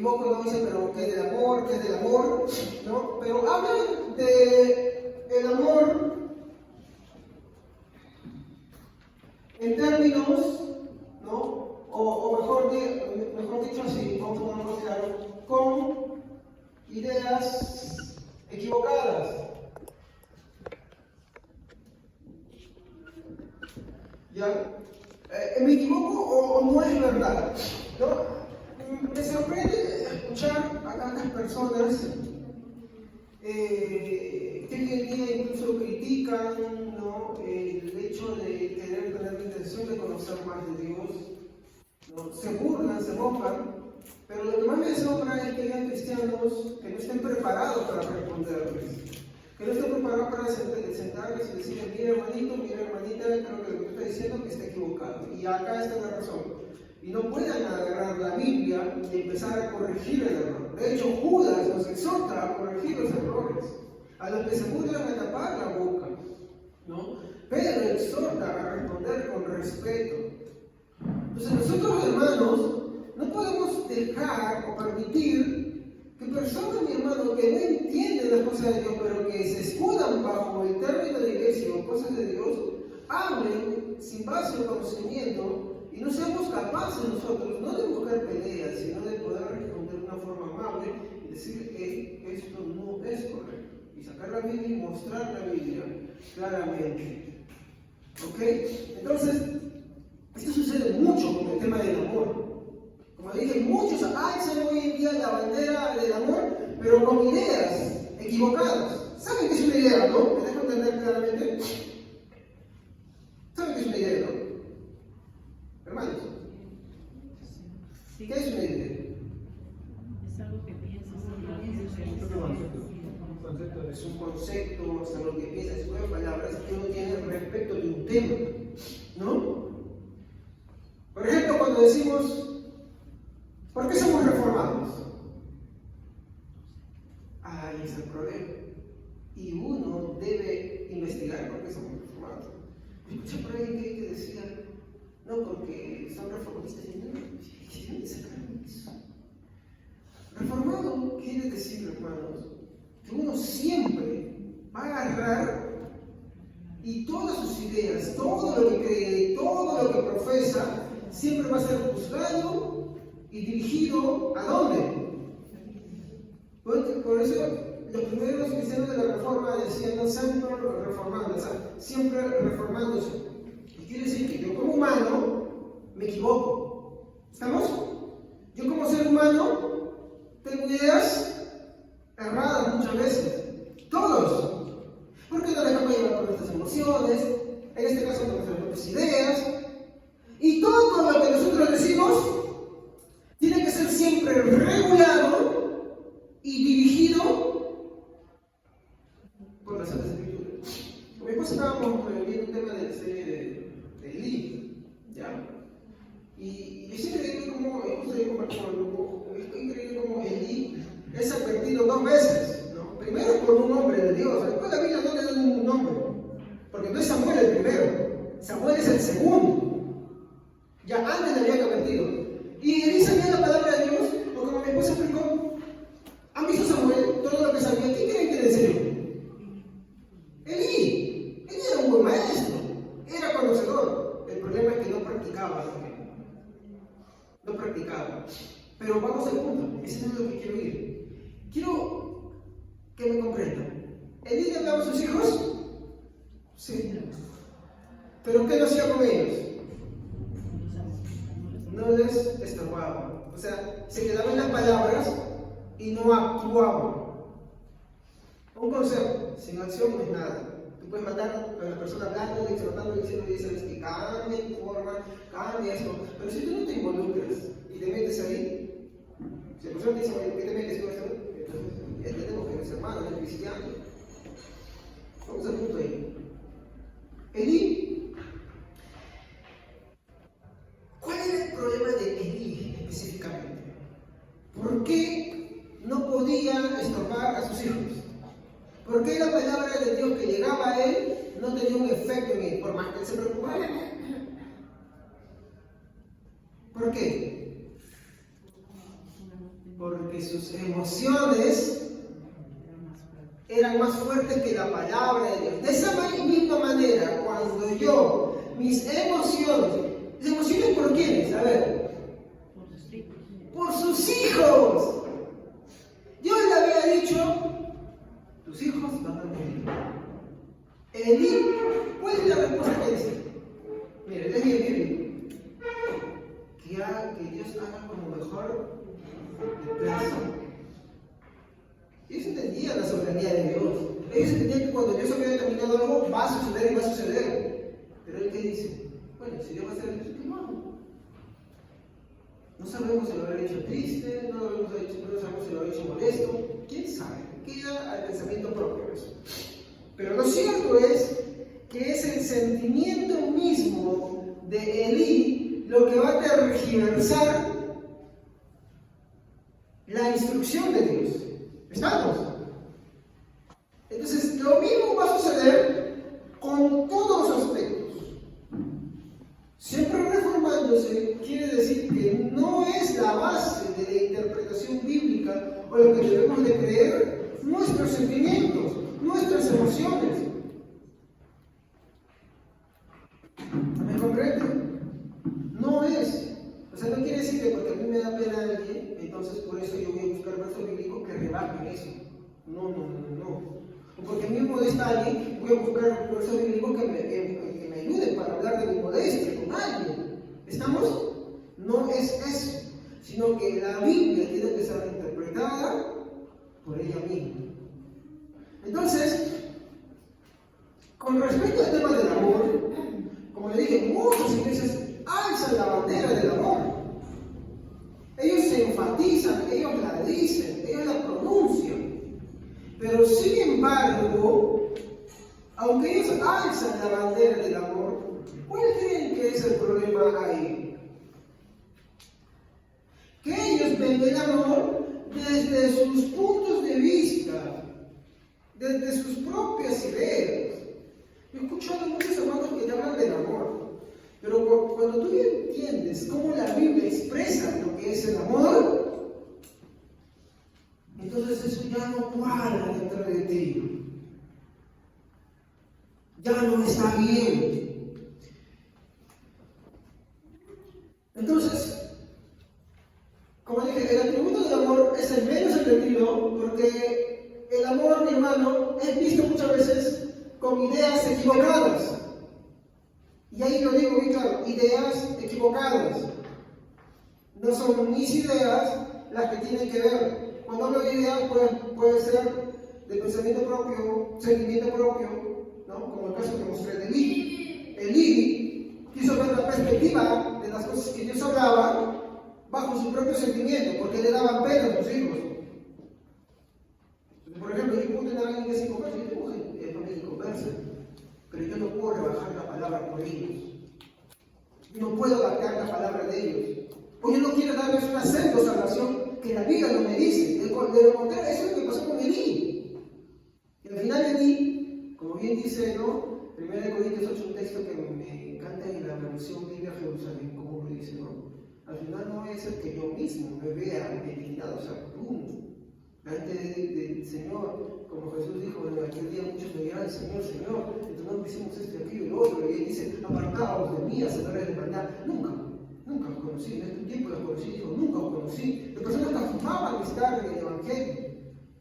equivoco, no dice, pero ¿qué es del amor? ¿Qué es del amor? ¿No? Pero hablan de el amor en términos, ¿no? O mejor dicho así, vamos a ponerlo claro, con ideas equivocadas. ¿Ya? ¿Me equivoco o no es verdad? ¿No? Me sorprende escuchar a tantas personas que hoy en día incluso critican, ¿no?, el hecho de tener la intención de conocer más de Dios, ¿no? Se burlan, se mojan, pero lo que más me asombra es que hayan cristianos que no estén preparados para responderles, que no estén preparados para sentarles y decirles: mira hermanito, mira hermanita, creo que lo que tú estás diciendo que está equivocado, y acá está la razón. Y no puedan agarrar la Biblia y empezar a corregir el error. De hecho, Judas nos exhorta a corregir los errores. A los que se burlan a tapar la boca, ¿no? Pedro exhorta a responder con respeto. Entonces nosotros, hermanos, no podemos dejar o permitir que personas, mi hermano, que no entienden las cosas de Dios, pero que se escudan bajo el término de iglesia o cosas de Dios, hablen sin base o conocimiento, y no seamos capaces nosotros, no de buscar peleas, sino de poder responder de una forma amable y decir que esto no es correcto. Y sacar la Biblia y mostrar la Biblia claramente. ¿Ok? Entonces, esto sucede mucho con el tema del amor. Como dije, muchos alzan hoy en día la bandera del amor, pero con ideas equivocadas. ¿Saben qué es una idea, no? ¿Me dejo entender claramente? ¿Saben qué es una idea, no? Hermanos, ¿qué es una idea? Es algo que piensas, es un concepto, es algo que piensas, es una palabras que uno tiene respecto de un tema, ¿no? Por ejemplo, cuando decimos, ¿por qué somos reformados? Ahí es el problema. Y uno debe investigar por qué somos reformados. Escuché por ahí que decía, no, porque son reformistas. ¿De dónde sacaron eso? Reformado quiere decir, hermanos, que uno siempre va a agarrar y todas sus ideas, todo lo que cree, todo lo que profesa, siempre va a ser juzgado y dirigido ¿a dónde? Por eso los primeros cristianos de la Reforma decían: no siempre reformando, o sea, siempre reformándose. Y quiere decir que yo como humano me equivoco. ¿Estamos? Yo como ser humano tengo ideas erradas muchas veces. Todos. Porque nos dejamos llevar por nuestras emociones, en este caso por nuestras propias ideas. Y todo lo que nosotros decimos tiene que ser siempre regulado y dirigido por las Santas Escrituras. Con mi esposa estábamos viendo un tema de la serie de Eli, ¿ya? Y es increíble cómo, justo yo compartí con el grupo, es increíble cómo Eli es advertido 2 veces, ¿no? Primero por un hombre de Dios, después la Biblia no le da ningún nombre, porque no es Samuel el primero, Samuel es el segundo. Ya antes le había convertido. Y Elí sabía la palabra de Dios, o como mi esposa explicó, ¿han visto Samuel todo lo que sabía? ¿Quién creen que le enseñó? Elí. Elí era un buen maestro, era conocedor. El problema es que no practicaba. No practicaba. Pero vamos al punto, ese no es lo que quiero ir. Quiero que me comprendan. ¿Elí le hablaba a sus hijos? Sí. ¿Pero qué no hacía con ellos? No les estorbaba. O sea, se quedaban en las palabras y no actuaban. Un consejo: sin acción no es nada. Tú puedes mandar a la persona hablando, exhortando, diciendo que cambie tu forma, cambie esto. Pero si tú no te involucras y te metes ahí, si la persona te dice: ¿por qué te metes con esto? Entonces, entendemos que eres hermano, eres cristiano. Vamos al punto ahí. Elí. ¿Cuál era el problema de Elí específicamente? ¿Por qué no podía estorbar a sus hijos? ¿Por qué la palabra de Dios que llegaba a él no tenía un efecto en él, por más que él se preocupara? ¿Por qué? Porque porque sus emociones eran más fuertes que la palabra de Dios. De esa misma manera, cuando yo, mis emociones por quiénes? A ver, por sus hijos. Dios le había dicho, tus hijos van a morir. Elí, ¿cuál es la respuesta que dice? Mire, déjenme que Dios haga como mejor le place. Ellos entendían la soberanía de Dios. Ellos entendían que cuando Dios había determinado algo, va a suceder y va a suceder. Pero él, ¿qué dice? Bueno, si Dios va a hacer eso, ¿qué más? No sabemos si lo habrá hecho triste, no sabemos si lo habrá hecho molesto. ¿Quién sabe? Queda al pensamiento propio eso. Pero lo cierto es que es el sentimiento mismo de Elí lo que va a tergiversar la instrucción de Dios. ¿Estamos? Entonces, lo mismo va a suceder con todos los aspectos. Siempre reformándose quiere decir que no es la base de la interpretación bíblica o lo que debemos de creer nuestros sentimientos, nuestras emociones. ¿Me comprenden? No es. O sea, no quiere decir que porque a mí me da pena a alguien, entonces por eso yo voy a buscar versos bíblicos que rebajen eso. No. O porque a mí me molesta a alguien, voy a buscar versos bíblicos que me ayuden para hablar de mi modestia con alguien. ¿Estamos? No es eso, sino que la Biblia tiene que ser interpretada por ella misma. Entonces, con respecto al tema del amor, como le dije, muchas iglesias alzan la bandera del amor. Ellos se enfatizan, ellos la dicen, ellos la pronuncian. Pero sin embargo, aunque ellos alzan la bandera del amor, ¿cuál creen que es el problema ahí? Que ellos ven el amor desde sus puntos de vista, desde sus propias ideas. Yo he escuchado a muchos hermanos que hablan del amor, pero cuando tú entiendes cómo la Biblia expresa lo que es el amor, entonces eso ya no cuadra dentro de ti. Ya no está bien. Entonces, como dije, el atributo del amor es el menos entendido porque el amor, mi hermano, es visto muchas veces con ideas equivocadas. Y ahí lo digo bien claro, ideas equivocadas. No son mis ideas las que tienen que ver. Cuando hablo de ideas puede ser de pensamiento propio, sentimiento propio, ¿no? Como el caso que mostré de Elí. Elí quiso ver la perspectiva de las cosas que Dios hablaba bajo su propio sentimiento, porque le daban pena a sus hijos. Por ejemplo, yo puedo tener a alguien que se conversa, yo tengo familia que conversa, pero yo no puedo rebajar la palabra por ellos. Yo no puedo adaptar la palabra de ellos. O yo no quiero darles una pseudo salvación que la Biblia no me dice. De lo contrario, eso es lo que pasó con Elí. Y al final Elí, como bien dice, ¿no? 1 Corintios 8, un texto que me encanta en la versión Biblia Jerusalén, como lo dice, ¿no? Al final no es el que yo mismo me vea delimitado, o sea, tú. La gente del Señor, como Jesús dijo, en aquel día muchos me dirán, Señor, en tu nombre hicimos esto y aquello y lo otro, y él dice, apartaos de mí, hacedores de maldad. Nunca os conocí, en este tiempo los conocí, dijo, nunca os conocí. Las personas que afirmaban estar en el Evangelio.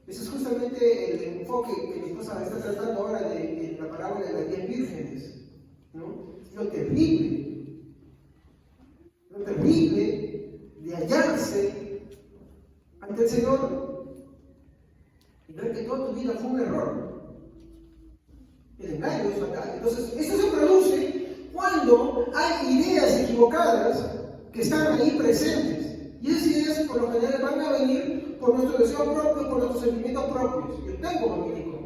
Ese es justamente el enfoque que mi esposa está tratando ahora de la parábola de las 10 vírgenes, ¿no? Lo terrible de hallarse ante el Señor y ver que toda tu vida fue un error. El engaño es fatal. Entonces, esto se produce cuando hay ideas equivocadas que están ahí presentes. Y esas ideas por lo general van a venir por nuestro deseo propio, por nuestros sentimientos propios. Yo tengo familia con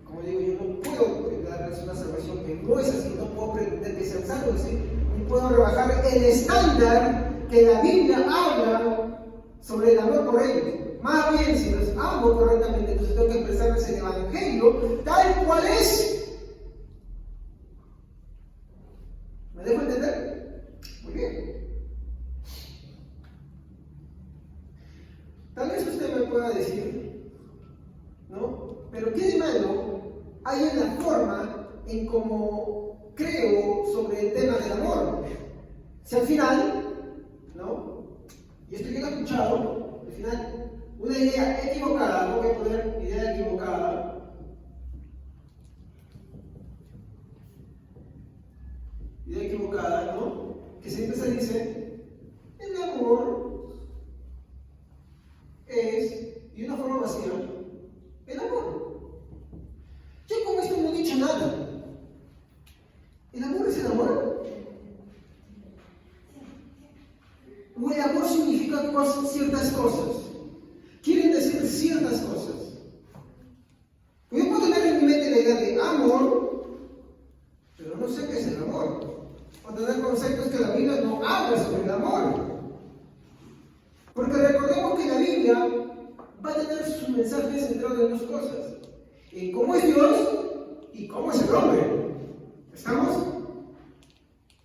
como digo, yo no puedo darles una salvación que no es así, no puedo pretender que sean salvos, ¿sí? Ni puedo rebajar el estándar que la Biblia habla sobre el amor por ellos. Más bien, si los amo correctamente, entonces tengo que expresarles el Evangelio tal cual es. ¿Me dejo entender? Muy bien. a decir, ¿no? Pero ¿qué de malo hay en la forma en cómo creo sobre el tema del amor? Si al final, ¿no? Y esto que lo he escuchado, al final, una idea equivocada, no voy a poner idea equivocada, ¿no? Que siempre se dice, el amor es, y de una forma vacía, el amor. Yo con esto no he dicho nada. ¿El amor es el amor? ¿O el amor significa ciertas cosas? Quieren decir ciertas cosas. Yo puedo tener en mi mente la idea de amor, pero no sé qué es el amor. O tener conceptos que la Biblia no habla sobre el amor. Porque recordemos que la Biblia va a tener sus mensajes centrados en dos cosas: en cómo es Dios y cómo es el hombre. ¿Estamos?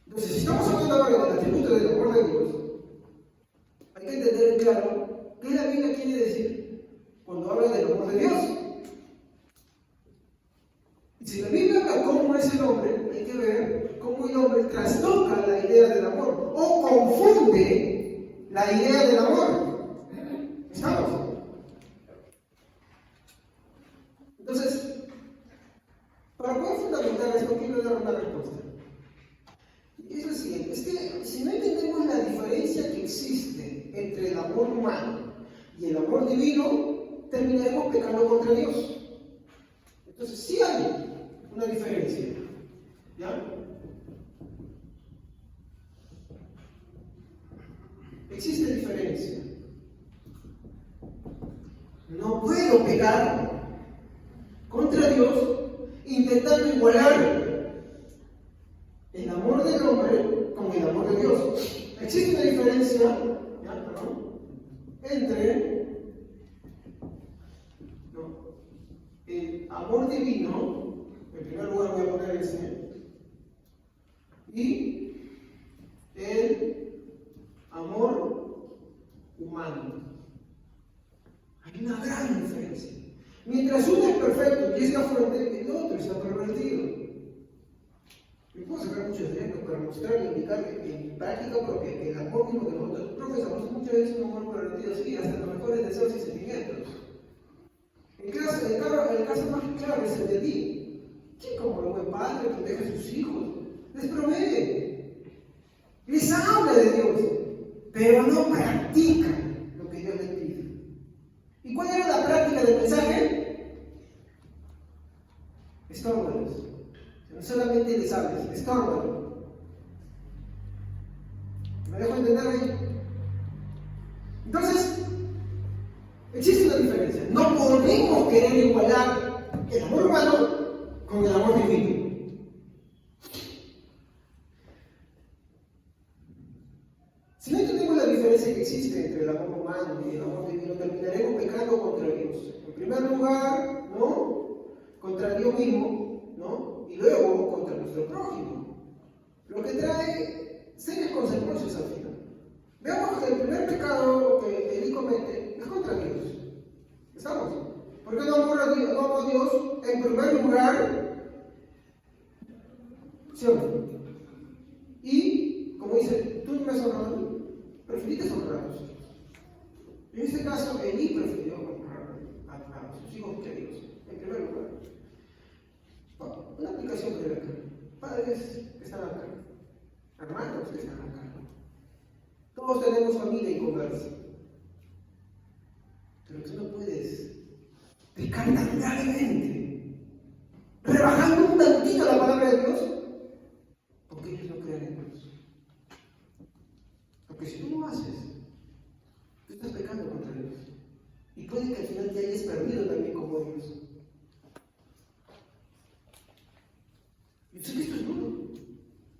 Entonces, si estamos hablando ahora del atributo del amor de Dios, hay que entender claro qué la Biblia quiere decir cuando habla del amor de Dios. Y si la Biblia habla cómo es el hombre, hay que ver cómo el hombre trastoca la idea del amor o confunde la idea del amor. ¿Estamos? Entonces, para poder fundamentar esto, quiero dar una respuesta. Y es lo siguiente: es que si no entendemos la diferencia que existe entre el amor humano y el amor divino, terminaremos pecando contra Dios. Entonces, sí hay una diferencia. ¿Ya? Existe diferencia. No puedo pecar contra Dios intentando igualar el amor del hombre con el amor de Dios. Existe una diferencia, entre el amor divino, en primer lugar voy a poner ese, y el amor humano. Hay una gran diferencia. Mientras uno es perfecto y está fuerte, el otro está pervertido. Me puedo sacar muchos ejemplos para mostrar y indicar en práctica, porque el amor mismo que nosotros profesamos muchas veces es un amor pervertido, sí, hasta los mejores deseos y sentimientos. El caso más claro es el de ti. ¿Quién como el buen padre protege a sus hijos? Les provee. Les habla de Dios, pero no practican lo que Dios les pide. ¿Y cuál era la práctica del mensaje? Estórbalos. No solamente les hables, estórbalos. ¿Me dejo entender ahí? Entonces, existe una diferencia. No podemos querer igualar el amor humano con el amor divino. Si no entendemos la diferencia que existe entre el amor humano y el amor divino, terminaremos pecando contra Dios. En primer lugar, ¿no? Contra Dios mismo, ¿no? Y luego contra nuestro prójimo. Lo que trae serias consecuencias al final. Veamos que el primer pecado que Elí comete es contra Dios. ¿Estamos? ¿Por qué no amo a Dios en primer lugar? ¿Sí o no? Y, como dice, tú no me has honrado, preferiste honrar a tus hijos. En este caso, Elí prefirió honrar a sus hijos queridos, en primer lugar. Una aplicación breve acá. Padres que están acá, hermanos que están acá. Todos tenemos familia y conversa. Pero tú no puedes pecar tan gravemente, rebajando un tantito la palabra de Dios, porque ellos no creen en Dios. Porque si tú lo haces, tú estás pecando contra Dios. Y puede que al final te hayas perdido también como Dios. Yo sé que esto es duro.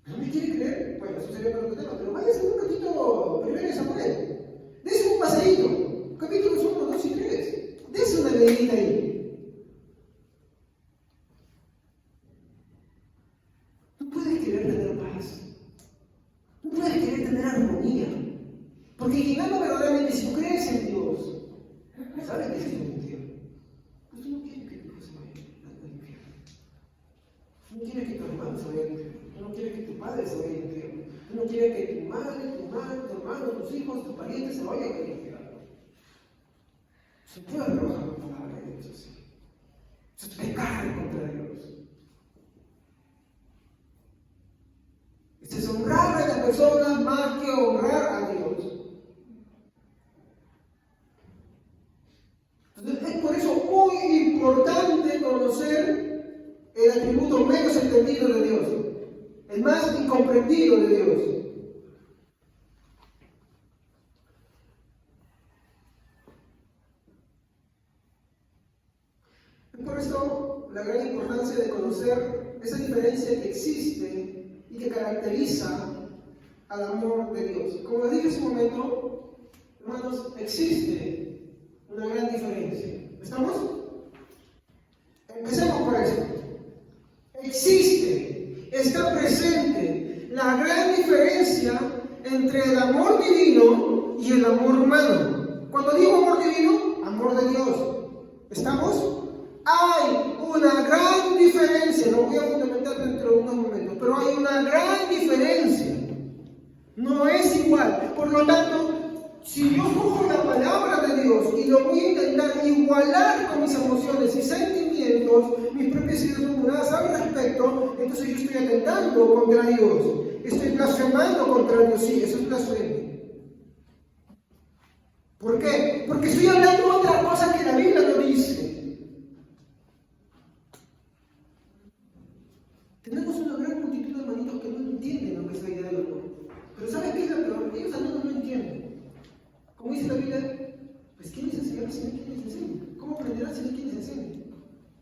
¿No me quiere creer? Bueno, eso sería para otro tema, pero váyase un ratito primero de Samuel. Dese un paseíto. Capítulos 1, 2 y 3. Dese una leidita ahí. Tú puedes querer tener paz. Tú puedes querer tener armonía. Porque quien ama verdaderamente, si tú crees en Dios, sabes que vaya al infierno. Tú no quieres que tu padre se vaya al infierno. Tú no quieres que tu madre, tu hermano, tus hijos, tus parientes se vayan al infierno. Se puede trabajar la palabra de Dios así. Eso es pecar contra Dios. Eso es honrar a la persona más que honrar a Dios. Entonces, es por eso muy importante conocer el atributo menos entendido de Dios, el más incomprendido de Dios. Es por eso la gran importancia de conocer esa diferencia que existe y que caracteriza al amor de Dios. Como les dije hace un momento, hermanos, existe una gran diferencia. ¿Estamos? Empecemos por eso. Existe, está presente la gran diferencia entre el amor divino y el amor humano. Cuando digo amor divino, amor de Dios. ¿Estamos? Hay una gran diferencia, lo voy a fundamentar dentro de unos momentos, pero hay una gran diferencia. No es igual. Por lo tanto, si yo cojo la palabra de Dios y lo voy a intentar igualar con mis emociones y sentimientos, mis propias ideas humanas al respecto, entonces yo estoy atentando contra Dios. Estoy blasfemando contra Dios. Sí, eso es blasfemia. ¿Por qué? Porque estoy hablando otra cosa que la Biblia no dice. Tenemos una gran multitud de hermanitos que no entienden lo que es la idea del amor. Pero ¿sabes qué es lo peor? Ellos al menos no entienden. Como dice la Biblia, pues ¿quién les enseña si no hay quien les enseñe? ¿Cómo aprenderán si no hay quien les enseñe?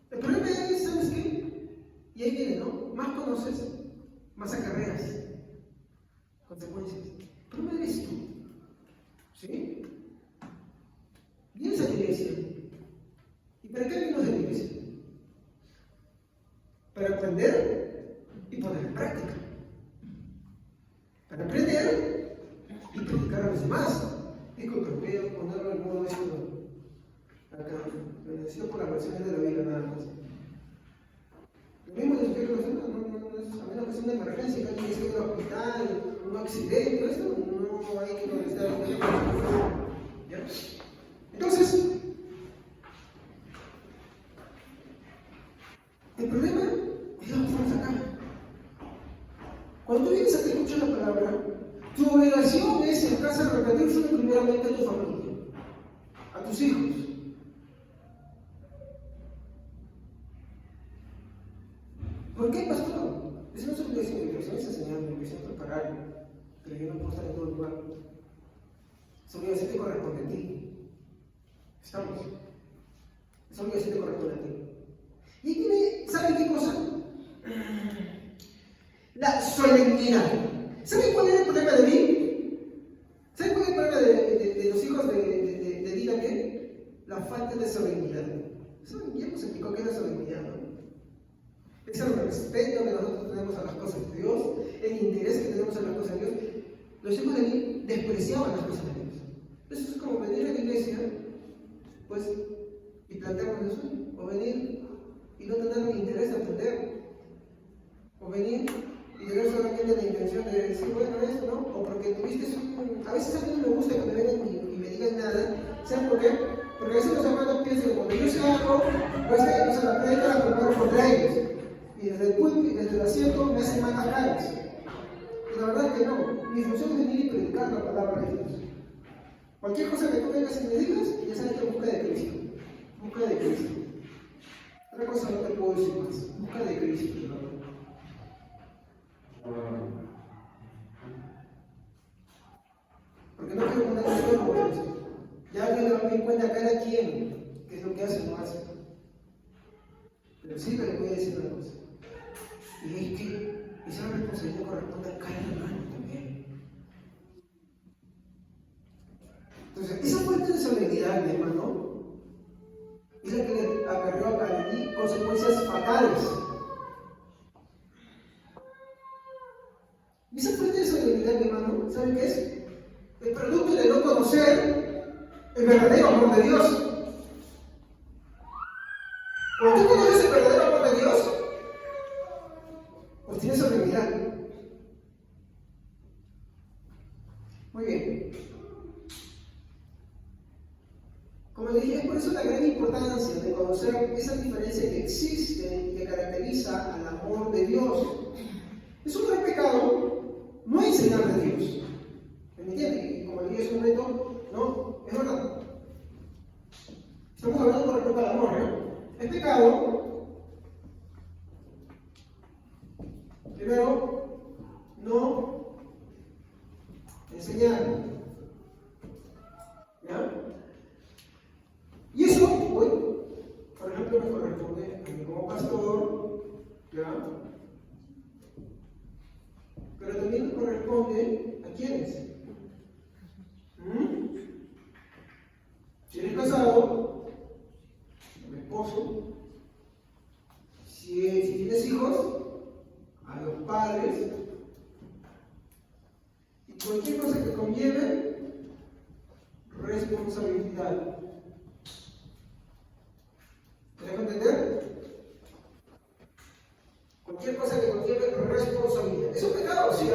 El problema es, ¿sabes qué? Y ahí viene, ¿no? Más conoces, más acarreas consecuencias. El problema eres tú. ¿Sí? Vienes a la iglesia. ¿Y para qué vienes a la iglesia? Para aprender y poner en práctica. Para aprender y predicar a los demás. Disculpe, voy a ponerlo en modo esto acá. Lo necesito por las versiones de la Biblia nada más. Lo mismo de que no es, a menos que sea una emergencia, que alguien esté en el hospital, un accidente, esto no hay que contestar. ¿Ya? Entonces, el problema es lo que estamos acá. Cuando tú vienes a escuchar la palabra, tu obligación es en casa repetirse primeramente a tu familia, a tus hijos. ¿Por qué, pastor? Esa no es obligación de Dios, es enseñar, mi obligación es preparar, pero yo no puedo estar en todo lugar. Esa obligación te corresponde a ti. ¿Estamos? Esa obligación te corresponde a ti. Y aquí viene, ¿saben qué cosa? La solemnidad. ¿Saben cuál era el problema de mí? ¿Saben cuál es el problema de los hijos de Di también? La falta de solemnidad. Eso ya nos explicó qué es la solemnidad, ¿no? Es el respeto que nosotros tenemos a las cosas de Dios, el interés que tenemos a las cosas de Dios. Los hijos de Di despreciaban las cosas de Dios. Eso es como venir a la iglesia, pues, y plantearnos eso, o venir y no tener ni interés de aprender, o venir y tener solamente la intención de decir, bueno, esto, ¿no? O porque tuviste a veces a mí no me gusta que me vengan y me digan nada. ¿Saben por qué? Porque a veces los hermanos piensan que cuando yo sé algo, pues entonces la predica la preparo contra ellos. Y desde el púlpito, desde el asiento, me hacen malas caras. Y la verdad es que no. Mi función es venir y predicar la palabra de Dios. Cualquier cosa que tú vengas y me digas, ya sabes que busca de Cristo. Busca de Cristo. Otra cosa no te puedo decir más. Busca de Cristo, ¿no? Porque no quiero poner el cuerpo por eso. Ya Dios le va a pedir cuenta a cada quien qué es lo que hace o no hace. Pero sí que le voy a decir una cosa. Y es que esa responsabilidad corresponde a cada hermano también. Entonces, esa falta de solemnidad, mi hermano, es la que le acarreó a Caín consecuencias fatales. Y esa falta de solemnidad, mi hermano, ¿saben qué es? El producto de no conocer el verdadero amor de Dios. Cuando tú conoces el verdadero amor de Dios, pues tienes Muy bien. Como le dije, es por eso la gran importancia de conocer esa diferencia que existe y que caracteriza al amor de Dios. Es un gran pecado no enseñar de Dios. ¿Me entiende? Y como le dije hace un momento, no, es verdad. Estamos hablando con respecto al amor, ¿no? Es pecado, primero, no enseñar. ¿Ya? Y eso, hoy, por ejemplo, me corresponde a mí como pastor, ¿ya? Pero también me corresponde a quiénes. Si eres casado, a mi esposo, si tienes hijos, a los padres, y cualquier cosa que conlleve responsabilidad. ¿Me dejo entender? Cualquier cosa que conlleve responsabilidad. Es un pecado, ¿sí?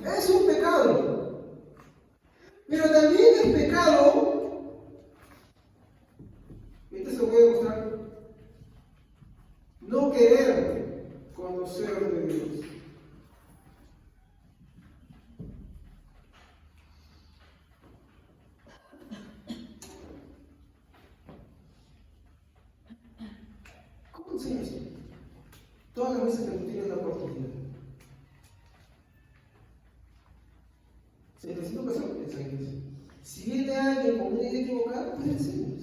Es un pecado. Pero también es pecado, y esto se lo voy a demostrar, no querer conocer de Dios. ¿Cómo enseñas tú? Todas las veces que tú tienes la oportunidad. Se necesita pasar por esa iglesia. Si viene alguien con una idea equivocada, pues le enseñas.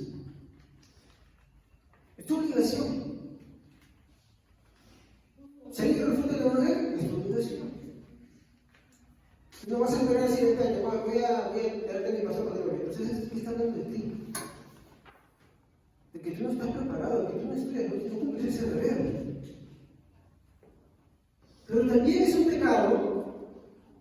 Es tu obligación. Si alguien refuta el evangelio, es tu obligación. No vas a esperar así de repente, voy a darte mi pastor para el evangelio. Entonces, ¿qué está hablando de ti? De que tú no estás preparado, de que tú no estudias, no cumples ese deber. Pero también es un pecado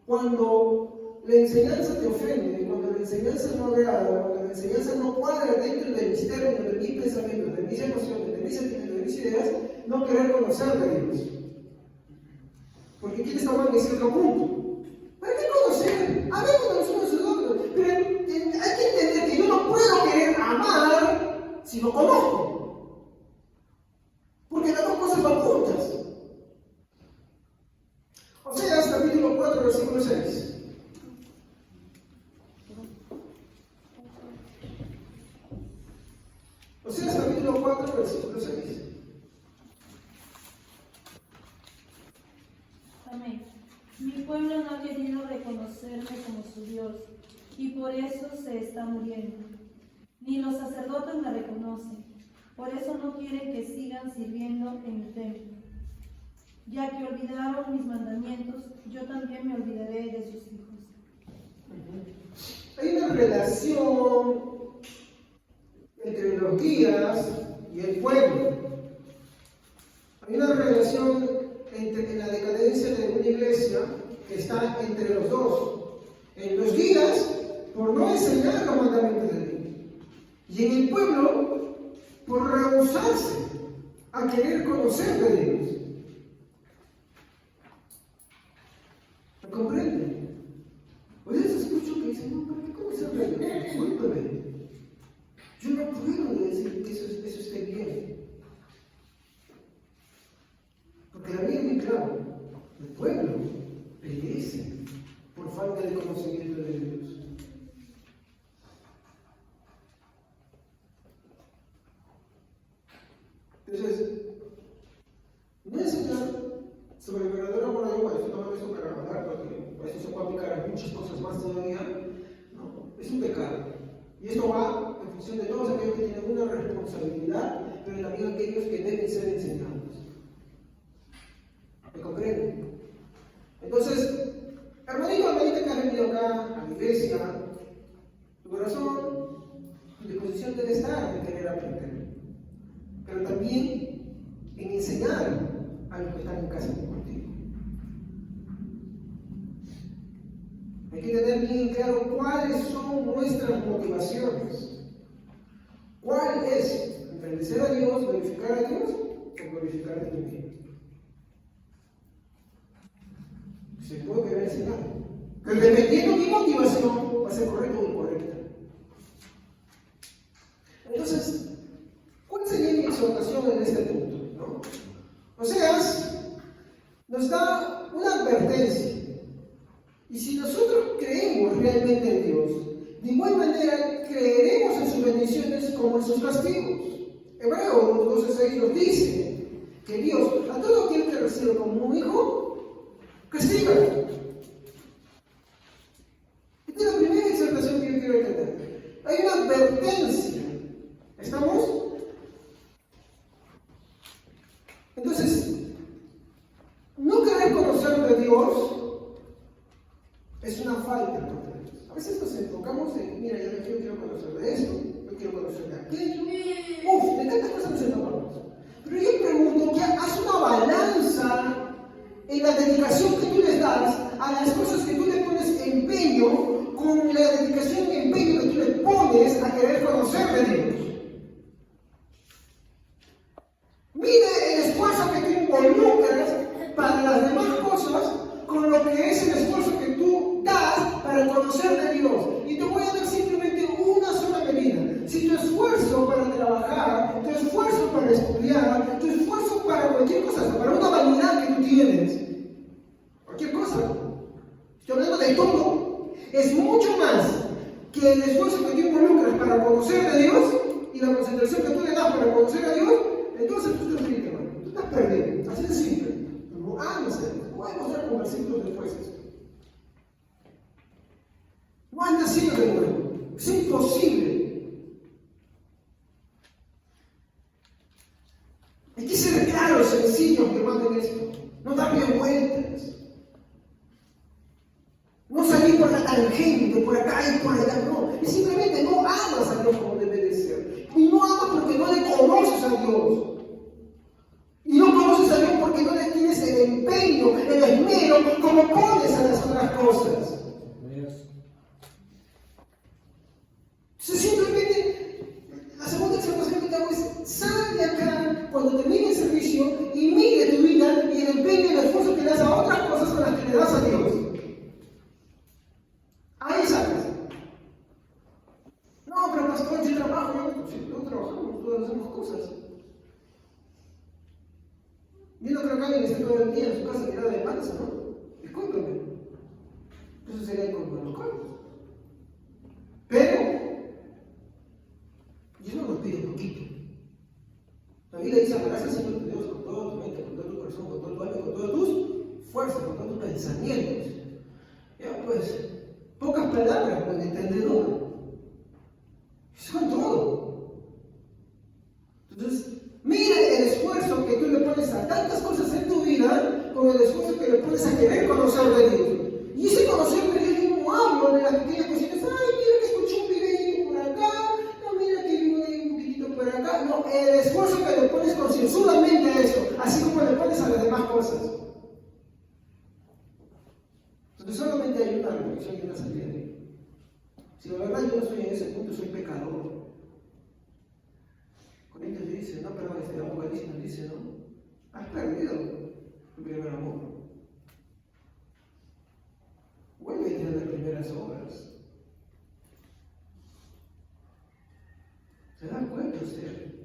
cuando la enseñanza te ofende, cuando la enseñanza no agrada, cuando la enseñanza no cuadra dentro de mis términos, de mis pensamientos, de mis emociones, de mis sentimientos, de mis ideas, no querer conocer de Dios. Porque aquí estamos en ese otro punto. ¿Para qué conocer? Habemos los unos y los otros, pero hay que entender que yo no puedo querer amar si no conozco. Porque las dos cosas van juntas. Oseas capítulo 4, versículo 6. Oseas capítulo 4, versículo 6. Amén. Mi pueblo no ha querido reconocerme como su Dios, y por eso se está muriendo. Ni los sacerdotes me reconocen, por eso no quieren que sigan sirviendo en el templo. Ya que olvidaron mis mandamientos, yo también me olvidaré de sus hijos. Hay una relación entre los guías y el pueblo. Hay una relación en la decadencia de una iglesia que está entre los dos. En los guías, por no enseñar los mandamientos de Dios. Y en el pueblo, por rehusarse a querer conocer de Dios. ¿Me comprende? A veces escucho que dicen, no, ¿para qué conocer de Dios? Discúlpeme. Yo no puedo decir que eso esté bien. Porque la Biblia es muy clara. El pueblo perece por falta de conocimiento de Dios. Entonces, no enseñar sobre el verdadero amor de Dios, esto no es eso para hablar, porque por eso se puede aplicar a muchas cosas más todavía, no, es un pecado. Y esto va en función de todos aquellos que tienen una responsabilidad, pero también aquellos que deben ser enseñados. ¿Me comprenden? Entonces, hermanito, hermanita que has venido acá a la iglesia, tu corazón, tu disposición debe estar en querer aprender, pero también en enseñar a los que están en casa contigo. Hay que tener bien claro cuáles son nuestras motivaciones. ¿Cuál es? ¿Engrandecer a Dios, glorificar a Dios o glorificar a ti mismo? Se puede querer enseñar. Pero dependiendo de mi motivación, Dios, de igual manera creeremos en sus bendiciones como en sus castigos. Hebreos 12:6 nos dice que Dios, a todo aquel que recibe como un hijo, castiga. Esta es la primera exhortación que yo quiero entender. Hay una advertencia. ¿Estamos? Entonces, no querer conocer de Dios es una falta. A veces nos enfocamos en, mira, yo quiero conocer de esto, yo quiero conocer de aquello. De tantas cosas nos enfocamos. Pero yo pregunto, ¿qué haz una balanza en la dedicación que tú les das a las cosas que tú le pones empeño con la dedicación y empeño que tú le pones a querer conocer de Dios? Mide el esfuerzo que tú involucras para las demás cosas con lo que es el esfuerzo que tú das para conocer de Dios. Y te voy a dar simplemente una sola medida. Si tu esfuerzo para trabajar, tu esfuerzo para estudiar, tu esfuerzo para cualquier cosa, para una vanidad que tú tienes, cualquier cosa, estoy hablando de todo, es mucho más que el esfuerzo que tú involucras para conocer de Dios y la concentración que tú le das para conocer a Dios, entonces tú estás frito, hermano. Tú estás perdido. Así de simple. No ames a Dios. Voy a mostrar con versículos después esto. No has nacido de nuevo. Es imposible. Hay que ser claros, sencillos, hermano, en esto. No darle vueltas. No salir por la tangente, por acá y por allá. No. Es simplemente no amas a Dios como debe de ser. Y no amas porque no le conoces a Dios. Y no conoces a Dios porque no le tienes el empeño, el esmero, como pones a las otras cosas. Simplemente, la segunda observación que te hago es, sal de acá cuando termine el servicio y mire tu vida y el empeño y el esfuerzo que le das a otras cosas con las que le das a Dios. Ahí sales. No, pero pastor, yo trabajo, no trabajamos, todos hacemos cosas. Yo no creo que alguien esté todo el día en su casa tirada de panza, ¿no? Discúlpeme. Eso sería el colmo de los colmos. Pero, Dios no nos pide poquito. La Biblia dice, amarás al Señor tu Dios con toda tu mente, con todo tu corazón, con todo tu alma, con todas tus fuerzas, con todos tus pensamientos. Ya pues, pocas palabras, buen entendedor. Eso con todo. Entonces, mire el esfuerzo que tú le pones a tantas cosas en tu vida con el esfuerzo que le pones a querer conocer de Dios. Y ese conocer de Dios, yo no hablo de las pequeñas cositas. Ay, mira que escuché un video por acá. No, mira que vi un poquitito por acá. No, el esfuerzo que le pones concienzudamente a eso, así como le pones a las demás cosas. Entonces solamente hay una reflexión y una salida de ahí. Si la verdad yo no soy en ese punto, soy pecador. Corintios dice, no, perdón, Apocalipsis nos dice, ¿no? Has perdido tu primer amor. Vuelve a tener las primeras obras. ¿Se dan cuenta usted?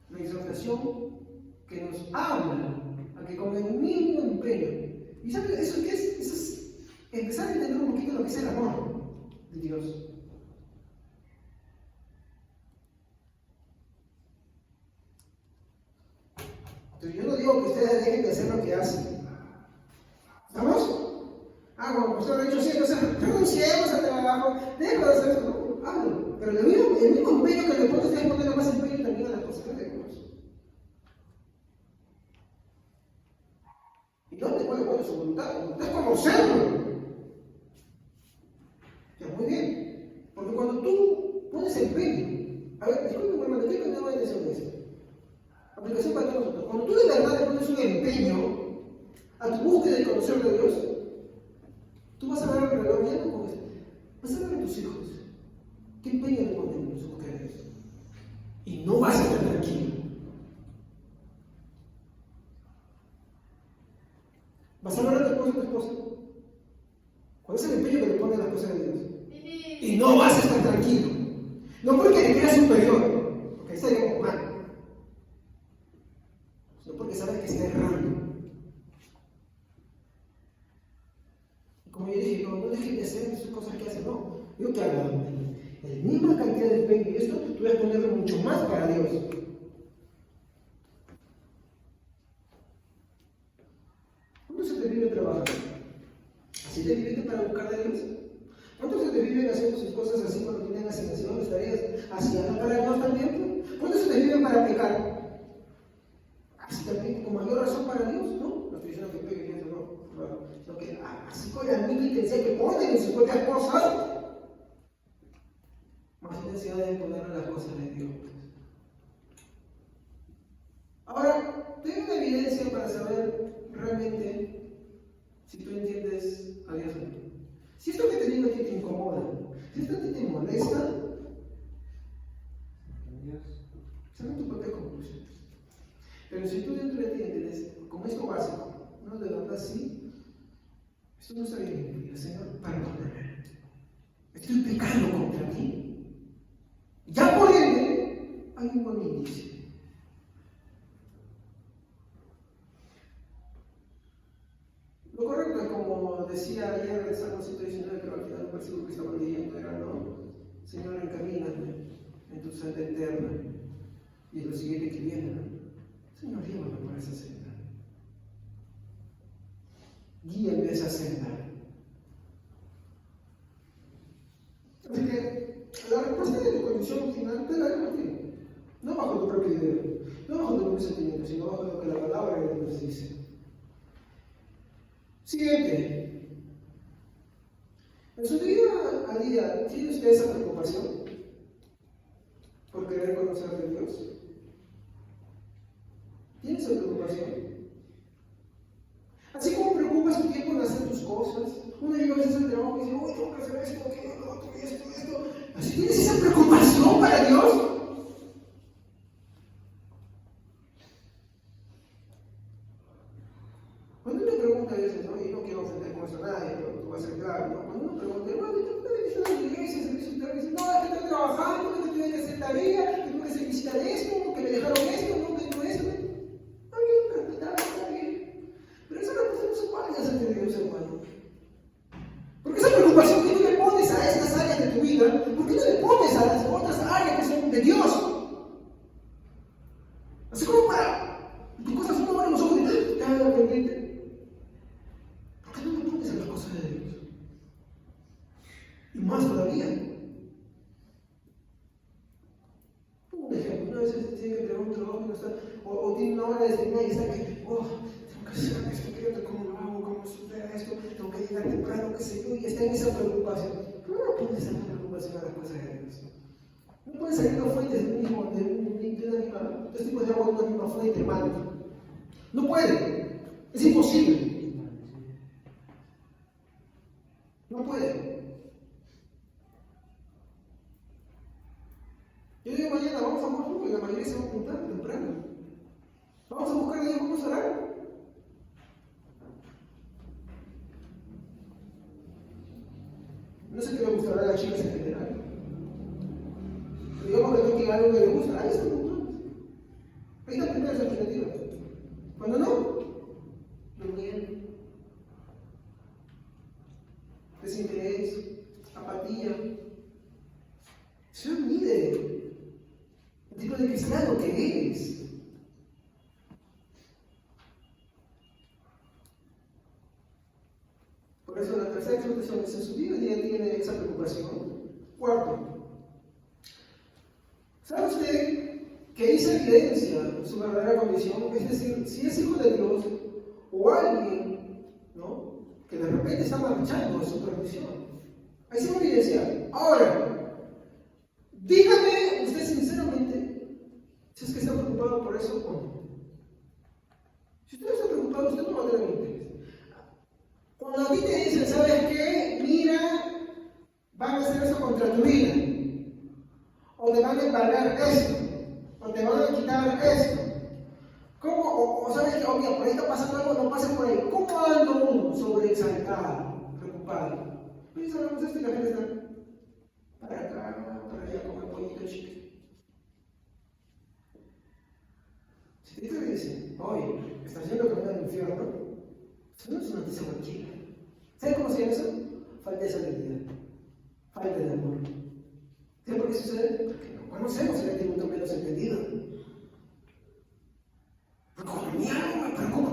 La exhortación que nos habla a que con el mismo empeño. ¿Y saben eso qué es? Eso es empezar a entender un poquito lo que es el amor de Dios. Entonces yo no digo que ustedes dejen de hacer lo que hacen. ¿Estamos? Como el pastor ha dicho, sí, entonces renunciemos al trabajo, dejo de hacer eso. Háganlo. Pero el mismo empeño que le pones, ustedes ponen más empeño también a las cosas que hacemos. ¿Y dónde puede su voluntad? Es conocerlo. Ya, muy bien. Porque cuando tú pones empeño, a ver, disculpen, hermano, ¿qué me voy a decir esto? Aplicación para todos nosotros. Cuando tú de verdad le pones un empeño a tu búsqueda de conocer de Dios, tú vas a ver el reloj lleno con esto. Vas a ver a tus hijos. ¿Qué empeño le ponen en su búsqueda de Dios? Y no vas a estar tranquilo. Vas a ver a tu esposo o tu esposa. ¿Cuál es el empeño que le ponen a las cosas de Dios? Y no vas a estar tranquilo. No porque te creas superior, porque ahí sería como mal. No porque sabes que está errando. Y como yo dije, no dejen de hacer esas cosas que hacen Yo que hago la misma cantidad de empeño y esto, tú vas a ponerle mucho más para Dios. ¿Cuánto se te vive trabajando? ¿Así te vive para buscar de Dios? ¿Cuánto se te vive haciendo sus cosas así cuando tienen asignaciones, tareas? ¿Así anda para Dios también? ¿Cuánto se te vive para pecar? Así también, con mayor razón para Dios, ¿no? No estoy diciendo que peque y eso, no. Sino que así con la misma intensidad que ponen en sus propias cosas, más intensidad de poner en las cosas de Dios. Ahora, tengo una evidencia para saber realmente si tú entiendes a Dios o no. Si esto que te digo a ti te incomoda, si esto a ti te molesta, saca tu propia conclusión. Pero si tú dentro de ti entiendes, como esto básico, no de verdad sí, esto no está bien en mi vida, Señor, perdóname. Estoy pecando contra ti. Ya por ende, hay un buen inicio. Lo correcto es como decía ayer el Salmo 119, pero al final el versículo que estaba leyendo era, ¿no? Señor, encamíname en tu senda eterna. Y lo siguiente que viene, ¿no? Señor, llévame por esa senda. Guíame esa senda. Así que la respuesta de tu condición final te la dejo a ti. No bajo tu propia idea, no bajo tu propio sentimiento, sino bajo lo que la palabra de Dios dice. Siguiente. En su día a día, ¿tiene usted esa preocupación por querer conocer de Dios? ¿Tiene esa preocupación? Así como preocupa su tiempo en hacer tus cosas, uno llega a veces al trabajo y dice, uy, tengo que hacer esto, aquello, lo otro, esto. ¿Así tienes esa preocupación para Dios? Cuando uno pregunta a veces, ¿no? Y no quiero ofender con eso a nadie, pero tú vas a ser claro, ¿no? Cuando uno pregunta, bueno, ¿y tú qué estás en la iglesia, servicio y tal? Dice, no, es que estoy trabajando, que tuve que hacer tarea, que tuve que hacer visita de esto, que me dejaron esto, no tengo esto. Está bien, respetable, está bien. Pero esa respuesta no se vale ante Dios, hermano. Porque esa preocupación que tú le pones a estas áreas de tu vida, ¿por qué no le pones a las otras áreas que son de Dios? Así como para tus cosas no van a los ojos y te hagan pendiente. ¿Por qué no le pones a las cosas de Dios? Y más todavía. Un ejemplo, una vez tiene que entregar un trabajo y no está, o tiene una hora de determinada y está que, tengo que hacer esto, que cómo lo hago, cómo supera esto, tengo que llegar temprano, qué sé yo, y está en esa preocupación. ¿Cómo no pones esa preocupación a las cosas de Dios? No pueden salir dos fuentes de una misma, dos tipos de agua de una misma fuente, hermano. No puede, es imposible. No puede. Yo digo mañana vamos a buscar, porque la mayoría se va a juntar temprano. Vamos a buscar a Dios, vamos a orar. No sé qué le gustará a las chicas en general. Digamos que no tiene algo que le gusta, ahí está el punto. Ahí está la primera alternativa. Cuando no, durmiendo, desinterés, apatía. Se olvide el tipo de cristiano que eres. Por eso la tercera exhortación es en su vida ya tiene esa preocupación. Cuarto, ¿sabe usted que esa evidencia su verdadera condición? Es decir, si es hijo de Dios o alguien, ¿no?, que de repente está marchando de su perdición. Ahí se va a evidenciar. Ahora, dígame usted sinceramente si es que está preocupado por eso o no. Si usted no está preocupado, usted no va a tener interés. Cuando a ti te dicen, ¿sabes qué? Mira, van a hacer eso contra tu vida. O te van a embargar esto. O te van a quitar esto. ¿Cómo? O sabes que, oye, por ahí está pasando algo, no pases por ahí. ¿Cómo anda uno sobreexaltado, preocupado? Oye, sabemos esto y la gente está para acá, para allá, como el pollito chiquito. Si te dicen, oye, estás yendo camino al infierno, eso no es una noticia cualquiera. ¿Sabes cómo se llama eso? Falta de santidad, falta de sucede? Porque no conocemos el atributo menos entendido. Porque cuando a mí algo me preocupa.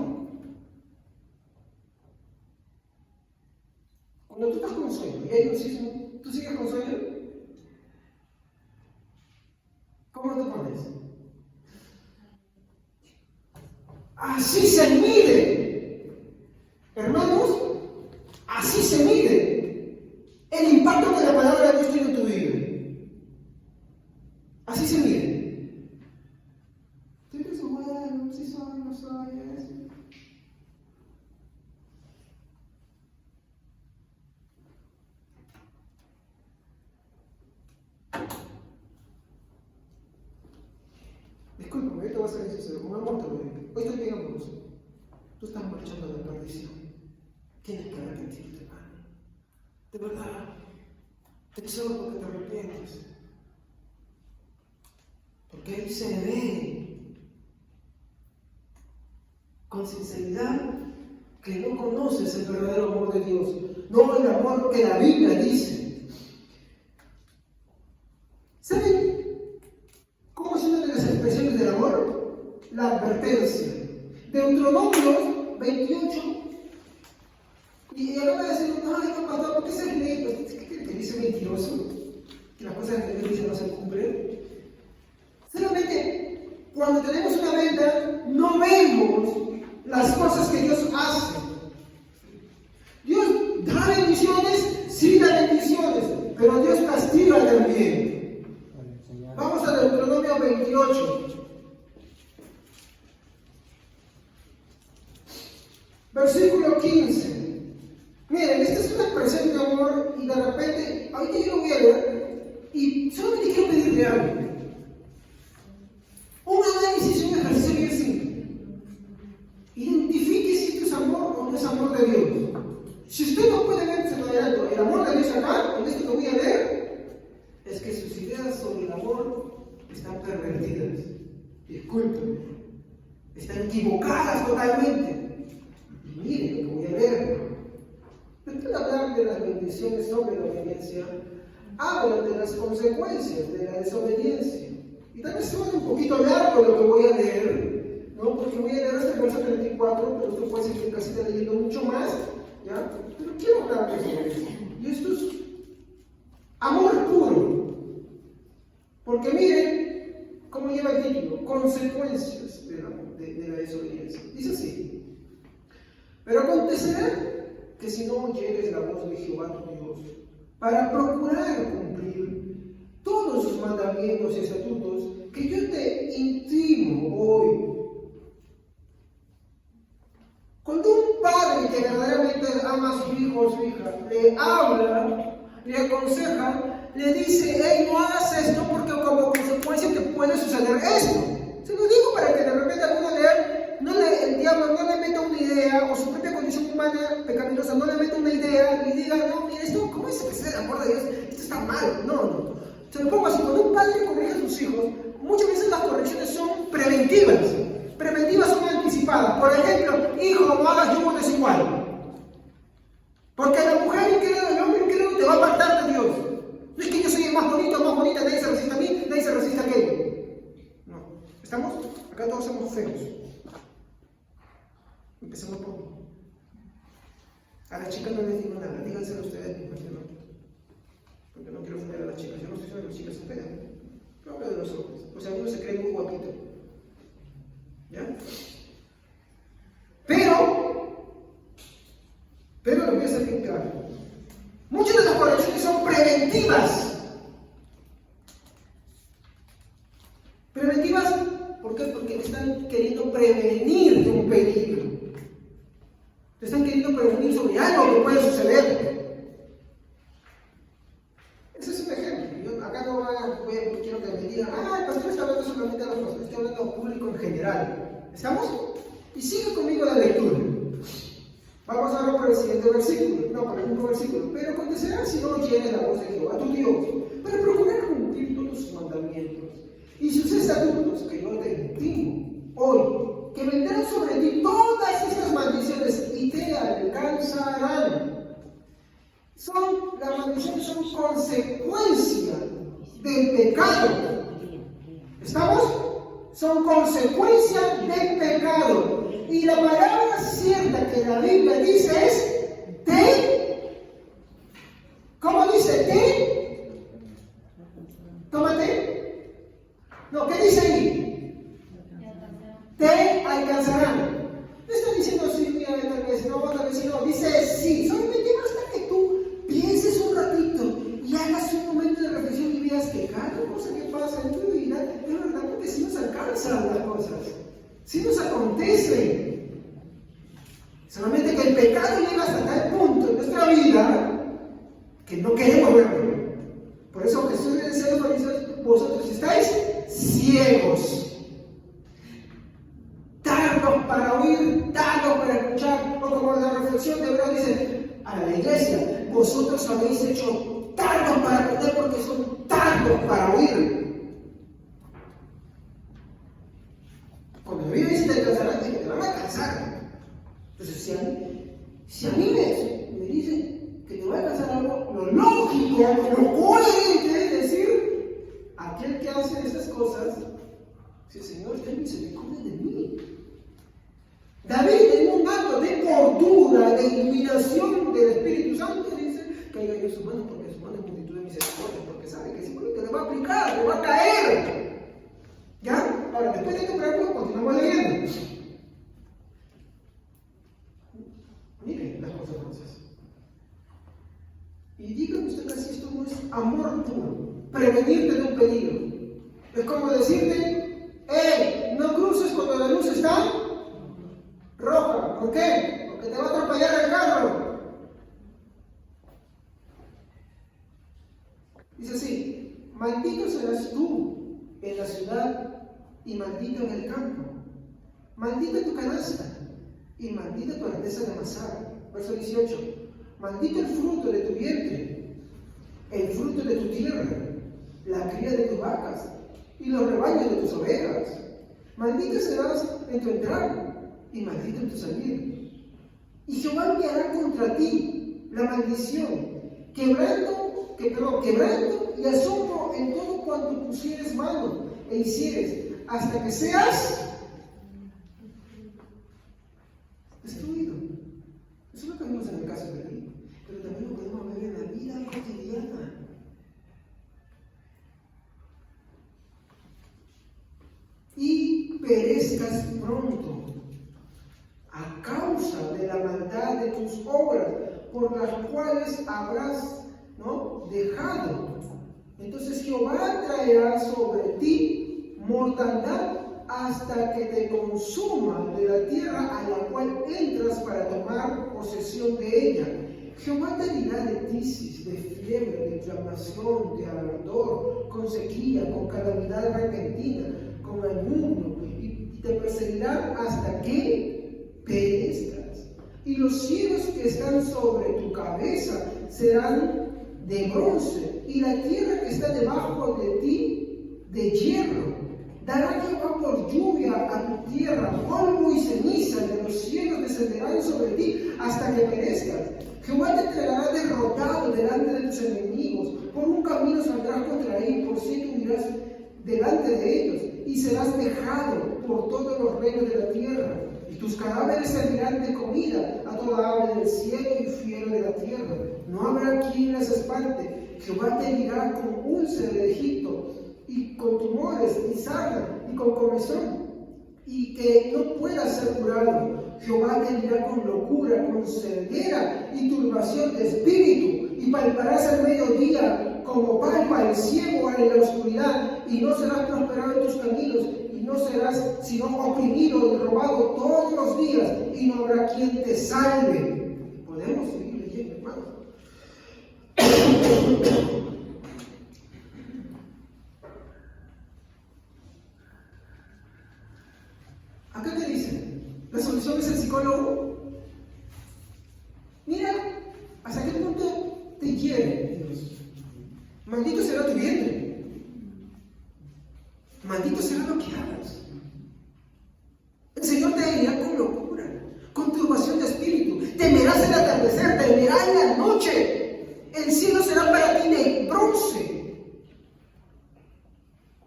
Cuando tú estás con sueño y hay un sismo, ¿tú sigues con sueño? ¿Cómo te pones? Así se mide. Hermanos, así se mide el impacto que la palabra de Dios tiene en tu vida. Así se mide. Tú dices, bueno, si soy, no soy, eso. Discúlpame, ahorita va a ser sincero, con amor te lo digo. Hoy estoy bien amoroso. Tú estás marchando a la perdición. Tienes que arrepentirte, hermano. De verdad. Te exhorto que te arrepientes. Porque ahí se ve con sinceridad que no conoces el verdadero amor de Dios. No el amor que la Biblia dice. ¿Saben cómo es una de las expresiones del amor? La advertencia. Deuteronomio 28. Y ahora va a decir, ay, no, pastor, ¿por qué se lee? ¿Qué dice mentiroso? Que las cosas que Dios dice no se cumplen. Solamente cuando tenemos una venta, no vemos las cosas que Dios hace. Dios da bendiciones, sí da bendiciones, pero Dios castiga también. Vamos a Deuteronomio 28. Versículo 15. Miren, esta es una expresión de amor y de repente, ahorita yo lo voy a leer y solamente quiero pedirle algo. Un análisis y un ejercicio bien simple. Identifique si esto es amor o no es amor de Dios. Si usted no puede ver, se lo adelanto, el amor de Dios acá, en esto que voy a leer, es que sus ideas sobre el amor están pervertidas. Disculpen, están equivocadas totalmente. Miren lo que voy a leer. Después de hablar de las bendiciones sobre la obediencia, habla de las consecuencias de la desobediencia. Y tal vez suene un poquito largo lo que voy a leer, ¿no? Porque voy a leer hasta el verso 34, pero usted puede seguir casi leyendo mucho más, ¿ya? Pero quiero hablar de eso. Y esto es amor puro. Porque miren cómo lleva el título, consecuencias de la desobediencia. Dice así: pero acontecerá que si no oyeres la voz de Jehová tu Dios, para procurar cumplir todos sus mandamientos y estatutos que yo te intimo hoy. Cuando un padre que verdaderamente ama a su hijo o su hija le habla, le aconseja, le dice, hey, no hagas esto porque como consecuencia te puede suceder esto. Se lo digo para que de repente alguno lea, el diablo no le meta una idea, o su propia condición humana pecaminosa no le meta una idea y diga, no, mira, esto, ¿cómo es que sea el amor de Dios? Esto está mal. No. Se lo pongo así, cuando un padre corrige a sus hijos, muchas veces las correcciones son preventivas. Preventivas son anticipadas. Por ejemplo, hijo, no hagas yugo desigual. Porque la mujer incrédula, el hombre incrédulo te va a apartar de Dios. No es que yo soy el más bonito, más bonita, nadie se resiste a mí, nadie se resiste a aquello. No. ¿Estamos? Acá todos somos feos. Empezamos por mí. A las chicas no les digo nada, díganselo ustedes mismas, porque no quiero ofender a las chicas. Yo no estoy diciendo que las chicas se pegan. Yo hablo de los hombres. O sea, uno se cree muy guapito. ¿Ya? Pero lo voy a hacer bien claro. Muchas de las correcciones son preventivas. Preventivas, ¿por qué? Porque te están queriendo prevenir de un peligro. Te están queriendo prevenir sobre algo que puede suceder. Ese es un ejemplo. Yo acá no quiero que me digan, el pastor está hablando solamente a los pastores, estoy hablando al público en general. ¿Estamos? Y sigue conmigo la lectura. Vamos a ver por el siguiente versículo. No, por el mismo versículo. Pero acontecerá si no oyeres la voz de Jehová, tu Dios, para procurar cumplir todos sus mandamientos y sus estatutos que yo te intimo hoy, que vendrán sobre ti todas estas maldiciones y te alcanzarán. Las maldiciones son consecuencia del pecado. ¿Estamos? Son consecuencia del pecado. Y la palabra cierta que la Biblia dice es ¿cómo dice? Tómate. No, ¿qué dice ahí? Te alcanzarán. No está diciendo sí, mira, tal vez no, dice sí. Solamente basta que tú pienses un ratito y hagas un momento de reflexión y veas que cada cosa que pasa en tu vida, es verdad, porque si nos alcanzan las cosas, si nos acontece. Solamente que el pecado llega hasta tal punto en nuestra vida que no queremos verlo. Por eso Jesús le decía a los fariseos: vosotros estáis ciegos, tardos para oír, tardos para escuchar, o como la reflexión de Hebreo dice a la iglesia: vosotros habéis hecho tardos para aprender porque son tardos para oír. Cuando la Biblia dice te alcanzarán, dice que te van a alcanzar. Entonces, si a mí me dicen que te va a alcanzar algo, lo lógico, lo coherente es decir: aquel que hace estas cosas, si el Señor ten misericordia de mí. David, en un acto de cordura, de iluminación del Espíritu Santo, dice: caiga en su mano, porque su mano es multitud de misericordia, porque sabe que simplemente le va a aplicar, le va a caer. ¿Ya? Ahora, después de este preámbulo, continuamos leyendo. Miren las consecuencias. Y dígame usted que si esto no es amor puro, prevenirte de un peligro. Es como decirte: no cruces cuando la luz está roja. ¿Por qué? Porque te va a atropellar el carro. Dice así: maldito serás tú en la ciudad y maldito en el campo. Maldita tu canasta y maldita tu arteza de amasar. Verso 18. Maldito el fruto de tu vientre, el fruto de tu tierra, la cría de tus vacas y los rebaños de tus ovejas. Maldita serás en tu entrar y maldito en tu salir. Y Jehová enviará contra ti la maldición, quebrando y asombro en todo cuanto pusieres mano e hicieres, hasta que seas destruido. Eso es lo que vemos en el caso de David, pero también lo podemos ver en la vida cotidiana. Y perezcas pronto a causa de la maldad de tus obras, por las cuales habrás dejado. Entonces Jehová traerá sobre ti mortandad hasta que te consuma de la tierra a la cual entras para tomar posesión de ella. Jehová te dirá de tisis, de fiebre, de inflamación, de ardor, con sequía, con calamidad repentina, con ayuno, y te perseguirá hasta que perezcas. Y los cielos que están sobre tu cabeza serán de bronce, y la tierra que está debajo de ti de hierro. Dará Jehová por lluvia a tu tierra, polvo y ceniza de los cielos descenderán sobre ti hasta que perezcas. Jehová te entregará derrotado delante de tus enemigos, por un camino saldrás contra ellos, por 7 huirás delante de ellos, y serás dejado por todos los reinos de la tierra. Y tus cadáveres servirán de comida a toda ave del cielo y fiero de la tierra. No habrá quien las espante. Jehová te herirá con úlcera de Egipto, y con tumores, y sarna, y con comezón, y que no pueda ser curado. Jehová te herirá con locura, con ceguera y turbación de espíritu, y palparás al mediodía como palpa el ciego en la oscuridad, y no serás prosperado en tus caminos, y no serás sino oprimido y robado todos los días, y no habrá quien te salve. Podemos seguir leyendo, hermanos. ¿Acá qué dice? ¿La solución es el psicólogo? Mira, ¿hasta qué punto te quiere Dios? Maldito será tu vientre. Maldito será lo que hagas. El Señor te herirá con locura, con turbación de espíritu. Temerás el atardecer, temerás la noche. El cielo será para ti de bronce.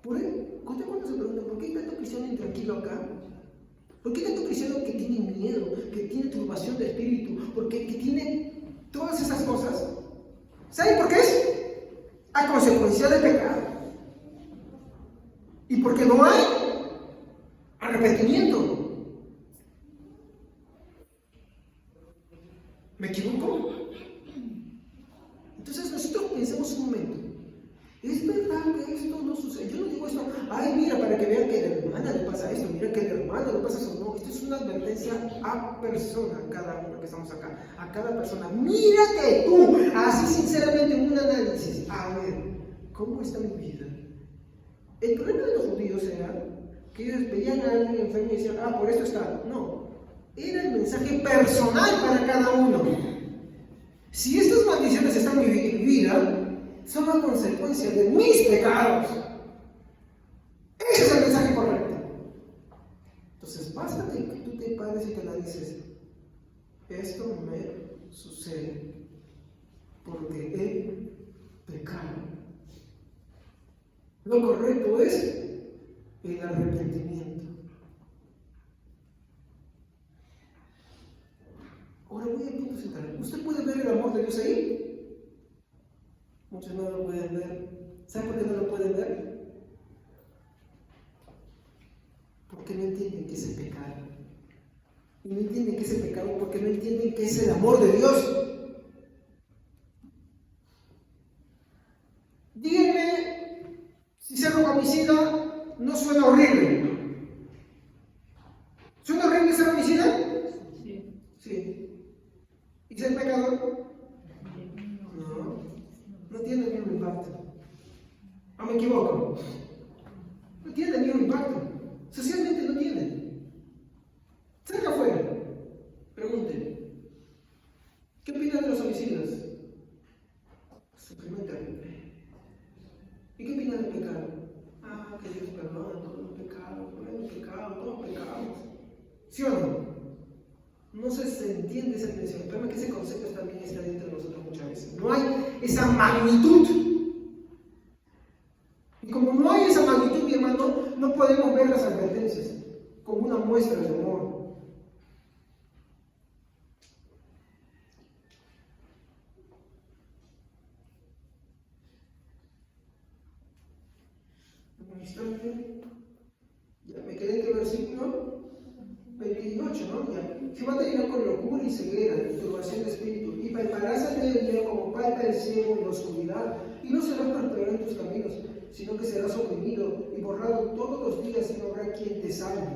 ¿Usted cuando se pregunta por qué hay tanto cristiano intranquilo acá? ¿Por qué hay tanto cristiano que tiene miedo, que tiene turbación de espíritu, porque que tiene todas esas cosas? ¿Saben por qué es? A consecuencia del pecado. Y porque no hay arrepentimiento. ¿Me equivoco? Entonces nosotros pensemos un momento. ¿Es verdad que esto no sucede? Yo no digo esto, ay, mira, para que vean que a la hermana le pasa esto, mira que a la hermana le pasa eso. No, esto es una advertencia a persona, cada uno que estamos acá, a cada persona. Mírate tú, así sinceramente en un análisis. A ver, ¿cómo está mi vida? El problema de los judíos era que ellos veían a alguien enfermo y decían, por esto está. No, era el mensaje personal para cada uno. Si estas maldiciones están en mi vida, son a consecuencia de mis pecados. Ese es el mensaje correcto. Entonces, basta que tú te pares y te la dices, esto me sucede porque he pecado. Lo correcto es el arrepentimiento. Ahora voy a punto central. ¿Usted puede ver el amor de Dios ahí? Muchos no lo pueden ver. ¿Sabe por qué no lo pueden ver? Porque no entienden que es el pecado. Y no entienden que es el pecado porque no entienden que es el amor de Dios. Díganme si ser homicida no suena horrible. ¿Suena horrible ser homicida? Sí. Sí. ¿Y ser pecador? No tiene el mismo impacto. ¿O me equivoco? No tiene el mismo impacto. Socialmente no tiene. Salga afuera. Pregunte. ¿Qué opinan de los homicidas? Simplemente terrible. ¿Y qué opinan del pecado? Que Dios perdona todos los pecados, todos pecamos. ¿Sí o no? No se entiende esa tensión. El problema es que ese concepto también está dentro de nosotros muchas veces. No hay esa magnitud. Y como no hay esa magnitud, mi hermano, no podemos ver las advertencias como una muestra de amor. Un instante. Ya me quedé en el versículo 28, ¿no? Ya. Jehová te dirá con locura y ceguera, turbación de espíritu, y palparás al mediodía como palpa el ciego en la oscuridad, y no serás prosperado en tus caminos, sino que serás oprimido y borrado todos los días, y no habrá quien te salve.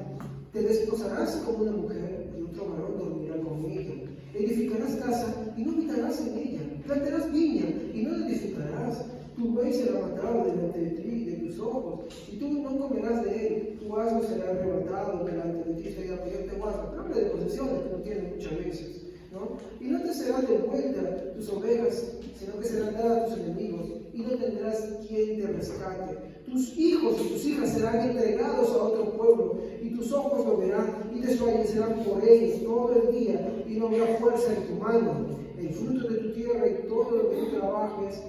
Te desposarás como una mujer, y otro varón dormirá con ella. Edificarás casa, y no habitarás en ella. Plantarás viña, y no la disfrutarás. Tu buey será matado delante de ti, de tus ojos, y tú no comerás de él. Tu asno será arrebatado delante de ti. Estoy apoyando guasno. Habla de posesiones que no tienen muchas veces, ¿no? Y no te serán devueltas tus ovejas, sino que serán dadas a tus enemigos, y no tendrás quien te rescate. Tus hijos y tus hijas serán entregados a otro pueblo, y tus ojos lo verán, y desfallecerán por ellos todo el día, y no habrá fuerza en tu mano. El fruto de tu tierra y todo lo que tú trabajes,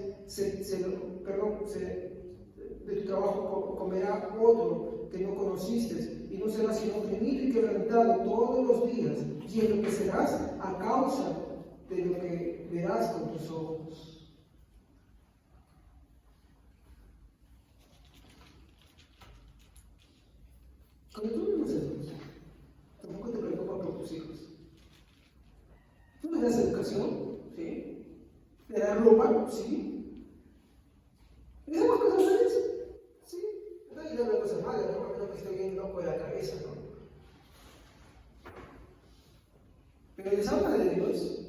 de tu trabajo comerá otro que no conociste, y no serás sino oprimido y quebrantado todos los días, y enloquecerás a causa de lo que verás con tus ojos. Cuando tú no haces eso, tampoco te preocupas por tus hijos. Tú le das educación, ¿sí? Le das ropa, sí. ¿Y esas cosas buenas? Sí. No hay nada de cosas malas, ¿no? A menos que esté bien loco de la cabeza, ¿no? Pero les habla de Dios.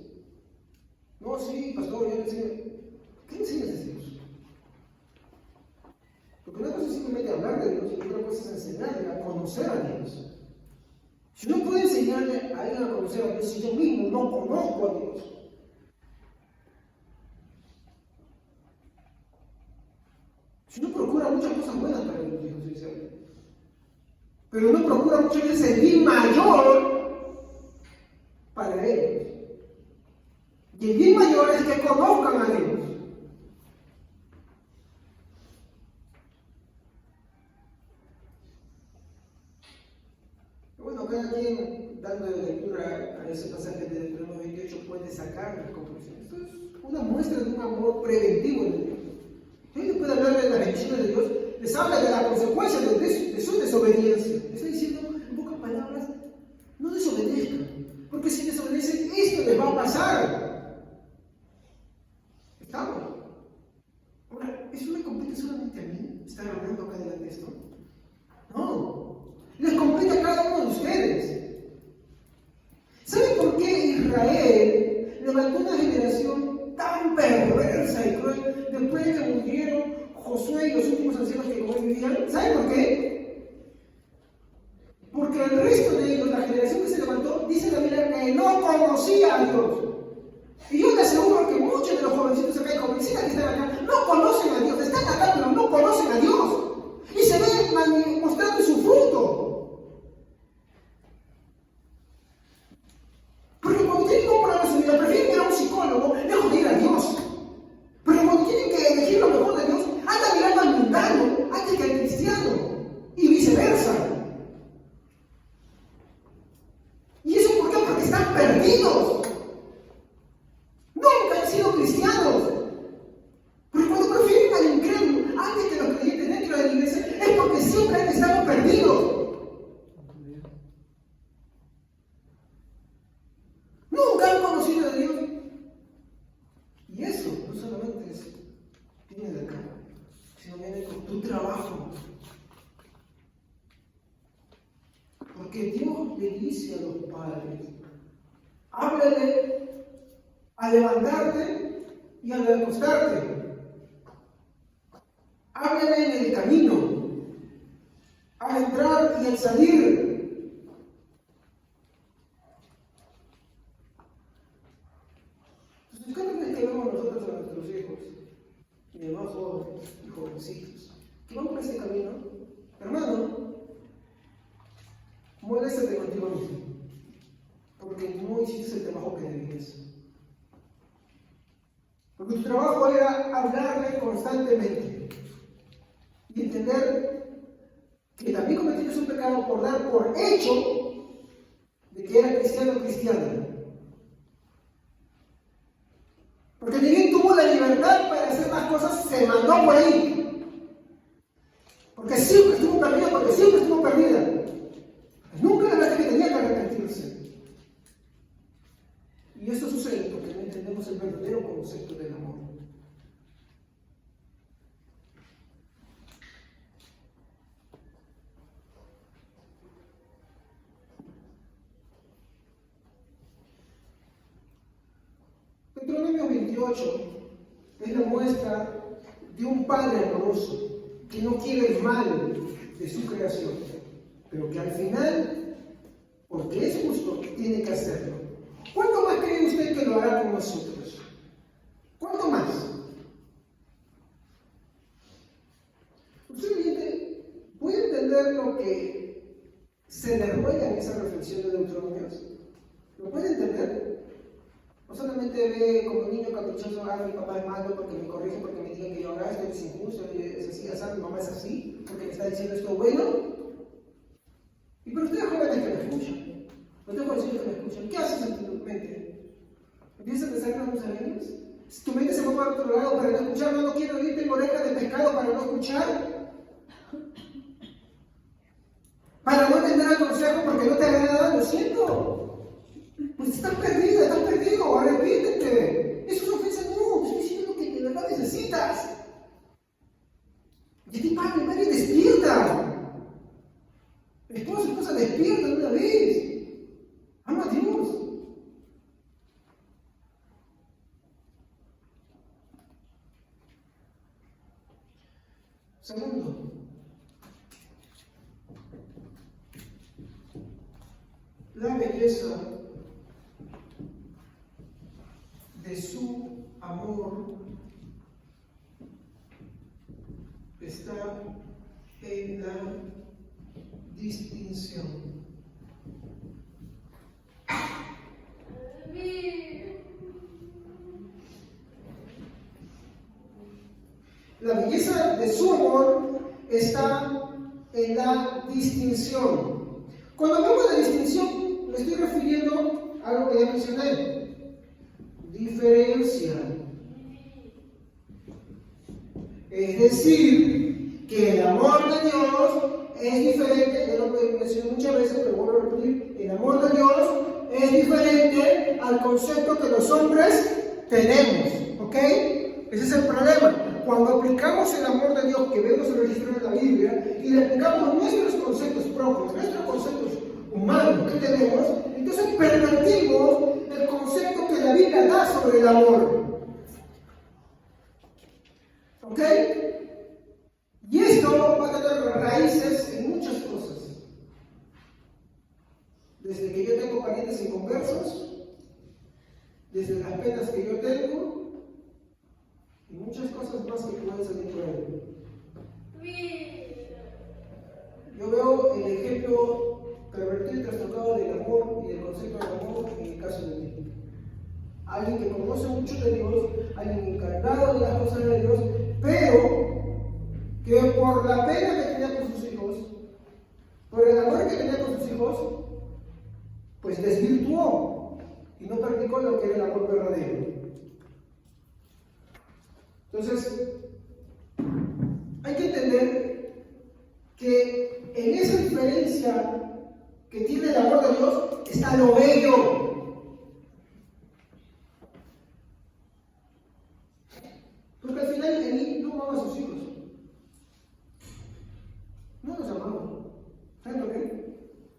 No, sí, pastor, yo le enseño. ¿Qué enseñas a Dios? Porque una cosa es simplemente hablar de Dios y otra cosa es enseñarle a conocer a Dios. Si no puedo enseñarle a alguien a conocer a Dios si yo mismo no conozco a Dios. Si no procura muchas cosas buenas para los hijos, sinceramente. Pero no procura muchas veces el bien mayor para ellos. Y el bien mayor es que conozcan a Dios. bueno, cada quien dando lectura a ese pasaje de Deuteronomio 28 puede sacar las conclusiones. Esto es una muestra de un amor preventivo de Dios. Él después de hablar de las bendiciones de Dios, les habla de las consecuencias de su desobediencia. Les está diciendo, en pocas palabras, no desobedezcan, porque si desobedecen, esto les va a pasar. ¿Estamos? Ahora, ¿eso me compete solamente a mí? ¿Estar hablando acá delante de esto? No, les compete a cada uno de ustedes. ¿Saben por qué Israel levantó una generación tan perversa y cruel después de que murieron Josué y los últimos ancianos que con él vivían? ¿Saben por qué? Porque el resto de ellos, la generación que se levantó, dice la Biblia que no conocía a Dios. Y yo te aseguro que muchos de los jovencitos acá y jovencitas que están acá no conocen a Dios, están acá pero no conocen a Dios. Y se ven mostrando su fruto. Porque cuando tienen un problema en su vida, prefieren ir a un psicólogo lejos de ir a Dios. Pero cuando tienen que elegir lo mejor de Dios, andan mirando al mundano antes que al cristiano. Y viceversa. ¿Y eso por qué? Porque están perdidos. Nunca han sido cristianos. Pero cuando prefieren al incrédulo antes que los creyentes dentro de la iglesia, es porque siempre han estado perdidos. Nunca han conocido a Dios. Y eso no solamente viene de acá, sino viene con tu trabajo. Porque Dios le dice a los padres, háblale a levantarte y a acostarte. Háblale en el camino, al entrar y al salir. Entonces, cada vez que vemos nosotros a nuestros hijos, y demás jóvenes y jovencitos, que van por ese camino, hermano, moléstate contigo mismo, porque no hiciste el trabajo que debías. Porque tu trabajo era hablarle constantemente y entender que también cometiste un pecado por dar por hecho de que era cristiano o cristiana. Porque ni bien tuvo la libertad para hacer más cosas, se mandó por ahí. Porque siempre estuvo perdida, porque siempre estuvo perdida. Nunca la verdad que tenía que arrepentirse. Y eso sucede porque no entendemos el verdadero concepto del amor. Deuteronomio 28 es la muestra de un padre amoroso que no quiere el mal de su creación, pero que al final, porque es justo, tiene que hacerlo. ¿Cuánto más cree usted que lo hará con nosotros? ¿Cuánto más? ¿Usted puede entender lo que se le ruega en esa reflexión de Deuteronomio? ¿Lo puede entender? No solamente ve como niño caprichoso, mi papá es malo porque me corrige, porque me diga que yo haga esto, es injusto, es así, mi mamá es así, porque me está diciendo esto bueno. Y pero ustedes jóvenes que me escuchan, ustedes jovencitos que me escuchan, ¿qué haces en tu mente? ¿Empiezas a pensar en los musaraños? Si tu mente se va para otro lado para no escuchar, no quiero oír, tengo orejas de pescado para no escuchar. Para no entender el consejo porque no te agrada, lo siento. Pues estás perdido, arrepiéntete. Es una ofensa, no, te estoy diciendo que de verdad necesitas. Y a ti, padre, madre, despierta. Esposa, despierta de una vez. Ama a Dios. Segundo, la belleza de su amor está en la distinción. La belleza de su amor está en la distinción. Cuando hablamos de distinción, me estoy refiriendo a algo que ya mencioné. Diferencia. Es decir, que el amor de Dios es diferente, ya lo mencioné muchas veces, pero vuelvo a repetir, el amor de Dios es diferente al concepto que los hombres tenemos, ¿ok? Ese es el problema. Cuando aplicamos el amor de Dios que vemos registrado en la Biblia y le aplicamos nuestros conceptos propios, nuestros conceptos humanos que tenemos, entonces pervertimos el concepto que la Biblia da sobre el amor. ¿Ok? Y esto va a tener raíces en muchas cosas. Desde que yo tengo parientes inconversos, desde las penas que yo tengo, y muchas cosas más que pueden salir por ahí. Yo veo el ejemplo pervertido y trastocado del amor y del concepto del amor en el caso de ti. Alguien que conoce mucho de Dios, alguien encargado de las cosas de Dios, pero que por la pena que tenía con sus hijos, por el amor que tenía con sus hijos, pues desvirtuó y no practicó lo que era el amor verdadero. Entonces, hay que entender que en esa diferencia que tiene el amor de Dios está lo bello. Porque al final Elí no amaba a sus hijos. No los amaba. ¿Saben por qué?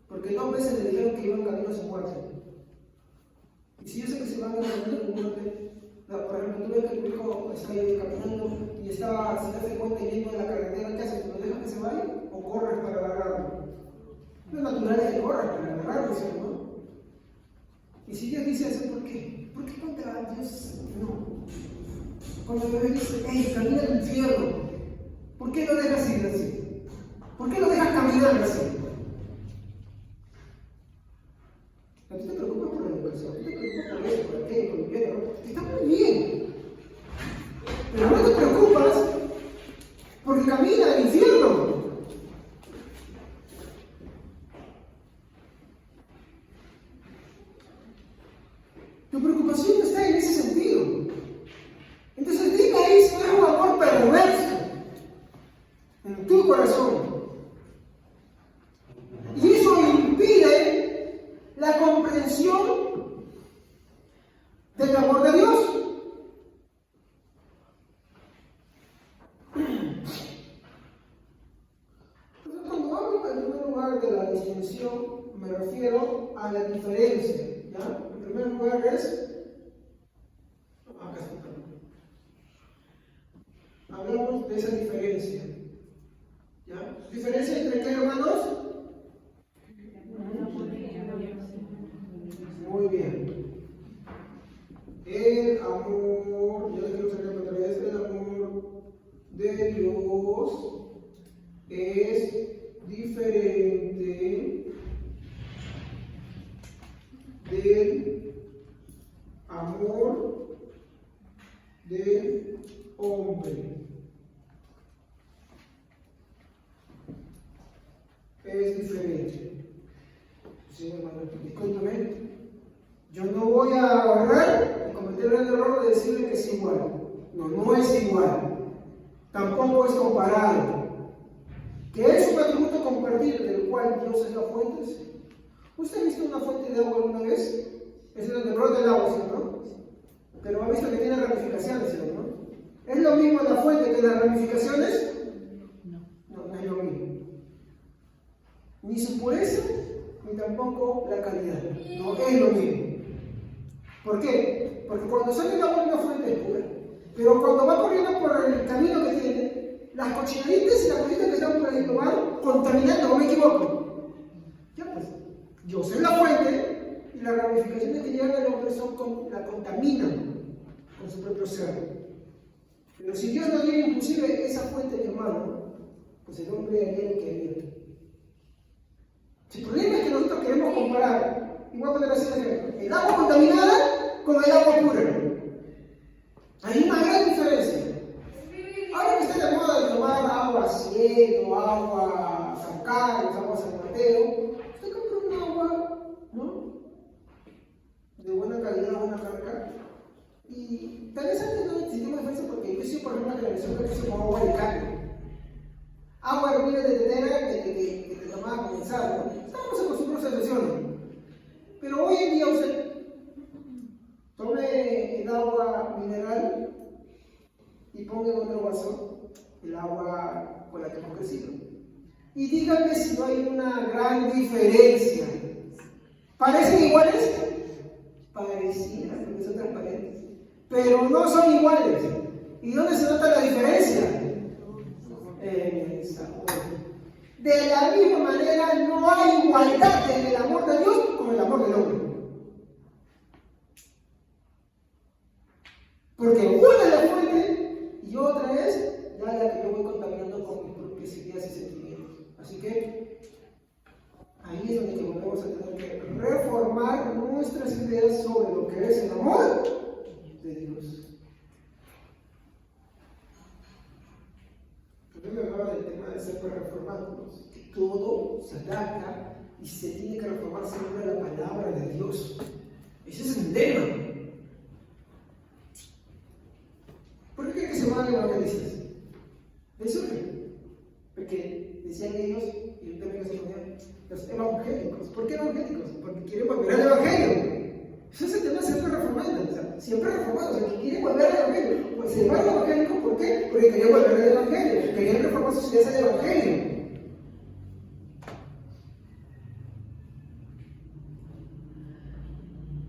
Porque 2 veces le dijeron que iban camino a su muerte. Y si yo sé que se van a camino a su muerte, por ejemplo, tú ves que tu hijo está ahí caminando y está, si te das cuenta, yendo en la carretera, ¿qué haces? ¿Lo dejas que se vaya o corres para agarrarlo? Lo natural es que corras para agarrarlo, ¿no? Y si Dios dice eso, ¿por qué? ¿Por qué contra Dios no? Cuando Dios dice, hey, camina al infierno, ¿por qué lo dejas ir así? ¿Por qué lo dejas caminar así? A ti te preocupas por la educación, a ti te preocupas por eso, por aquello, por lo que no. Está muy bien. Pero no te preocupas porque camina al infierno. Tu preocupación está en ese sentido. Entonces dime ahí si no es un amor perverso en tu corazón. Y eso impide la comprensión del amor de Dios. Entonces, cuando hablo en primer lugar de la distinción, me refiero a la diferencia. ¿Ya? En primer lugar es. Acá está. Hablamos de esa diferencia. ¿Ya? ¿Diferencia entre qué, hermanos? Muy bien. El amor, yo les quiero sacar otra vez, el amor de Dios es diferente del amor del hombre. Es diferente. Sí, hermano, discúlpeme. Yo no voy a agarrar y cometer el error de decirle que es igual. No, no es igual. Tampoco es comparable. ¿Que es un atributo compartido del cual Dios es la fuente? ¿Usted ha visto una fuente de agua alguna vez? Es donde brota el agua, ¿no? Pero ha visto que tiene ramificaciones, ¿no? ¿Es lo mismo la fuente que las ramificaciones? No, no es lo mismo. Ni su pureza, ni tampoco la calidad. No es lo mismo. ¿Por qué? Porque cuando sale el agua de una fuente es pura. Pero cuando va corriendo por el camino que tiene, las cochinaditas y las cositas que están por ahí lo van contaminando, no me equivoco. Ya pues, yo soy la fuente y las ramificaciones que llegan al hombre la contaminan con su propio ser. Pero si Dios no tiene inclusive esa fuente en hermano, pues el hombre haría lo que haría. Si el problema es que nosotros queremos comparar, igual poner así el ejemplo, el agua contaminada con el agua pura. Hay una gran diferencia. Ahora que está de moda de tomar agua cielo, agua San Carlos, agua San Mateo, usted compra Y tal vez antes no existía una diferencia porque yo sí, por ejemplo, la televisión que puse como agua de cambio. Agua hervida de tetera que te tomaba con el sal, ¿no? Estábamos acostumbrados a situaciones. Pero hoy en día usted tome el agua mineral y ponga en otro vaso el agua con la que hemos crecido. Y dígame si no hay una gran diferencia. ¿Parecen iguales? Parecían, porque son transparentes. Pero no son iguales. ¿Y dónde se nota la diferencia? En el sabor. De la misma manera, no hay igualdad en el amor de Dios con el amor del hombre. Porque una es la fuente y otra es ya la que yo voy contaminando con mis propias ideas y sentimientos. Así que ahí es donde volvemos a tener que reformar nuestras ideas sobre lo que es el amor de Dios. Yo me hablaba del tema de ser reformados, que todo se adapta y se tiene que reformar siempre a la palabra de Dios. Ese es el tema. ¿Por qué creen que se van evangelistas? ¿Eso qué? Porque decían ellos, y yo también los ponía, los evangélicos. ¿Por qué evangélicos? Porque quieren volver al evangelio. Eso es el tema siempre reformado, o sea, siempre reformado, o sea, que quieren volver al evangelio. Pues se llaman evangélicos, ¿por qué? Porque querían volver al evangelio, querían reformar sus ideas al evangelio.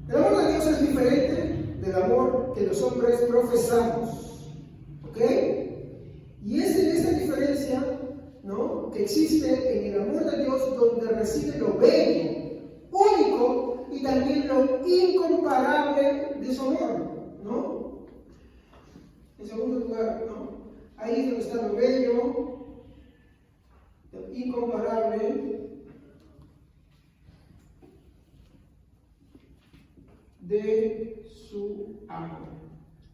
El amor de Dios es diferente del amor que los hombres profesamos. ¿Ok? Y es en esa diferencia, ¿no?, que existe en el amor de Dios, donde reside lo bello, único y también lo incomparable de su amor, ¿no? En segundo lugar, ¿no?, ahí es donde está lo bello, lo incomparable de su amor.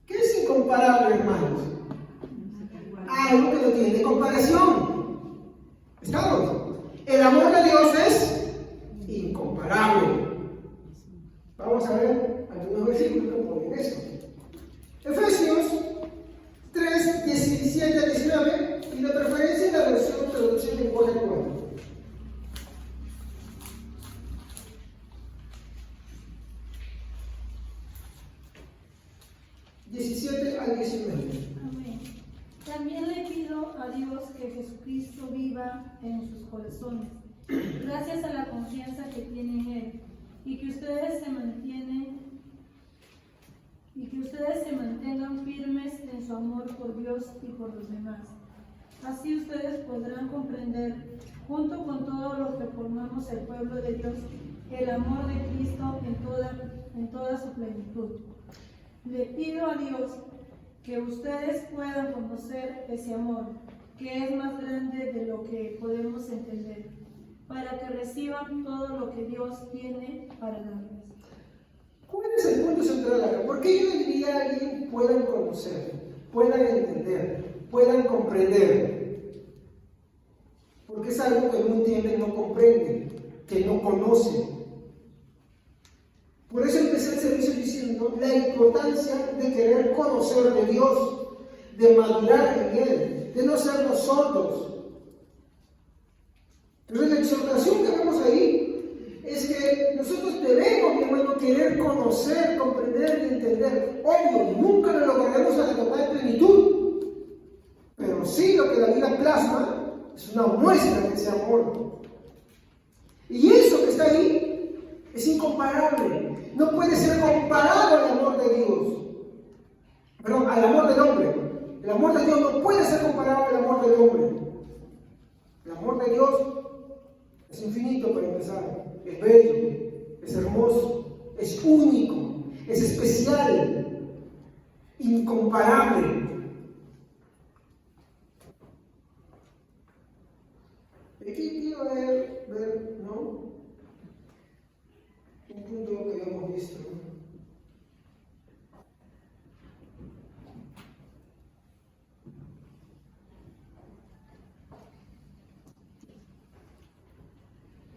¿Qué es incomparable, hermanos? Algo que no tiene comparación. ¿Estamos? El amor de Dios es incomparable. Vamos a ver algunos versículos que ponen eso. Efesios 3, 17 a 19, y la preferencia en la versión traducción de lenguaje actual. 17 al 19. Amén. También le pido a Dios que Jesucristo viva en sus corazones, gracias a la confianza que tienen en Él, y que ustedes se mantengan firmes en su amor por Dios y por los demás. Así ustedes podrán comprender, junto con todos los que formamos el pueblo de Dios, el amor de Cristo en toda su plenitud. Le pido a Dios que ustedes puedan conocer ese amor, que es más grande de lo que podemos entender, para que reciban todo lo que Dios tiene para darles. ¿Cuál es el punto central acá? ¿Por qué yo le diría a alguien puedan conocer, puedan entender, puedan comprender? Porque es algo que no entienden, no comprenden, que no conocen. Por eso empecé el servicio diciendo la importancia de querer conocer de Dios, de madurar en Él, de no sernos sordos. Entonces la exhortación que vemos ahí es que nosotros debemos, mi hermano, querer conocer, comprender y entender. Obvio, nunca lo lograremos a la total plenitud, pero sí lo que la Biblia plasma es una muestra de ese amor. Y eso que está ahí es incomparable. No puede ser comparado al amor de Dios. Perdón, al amor del hombre. El amor de Dios no puede ser comparado al amor del hombre. El amor de Dios es infinito para empezar. Es bello, es hermoso, es único, es especial, incomparable. Aquí quiero ver, ¿no?, un punto que habíamos visto.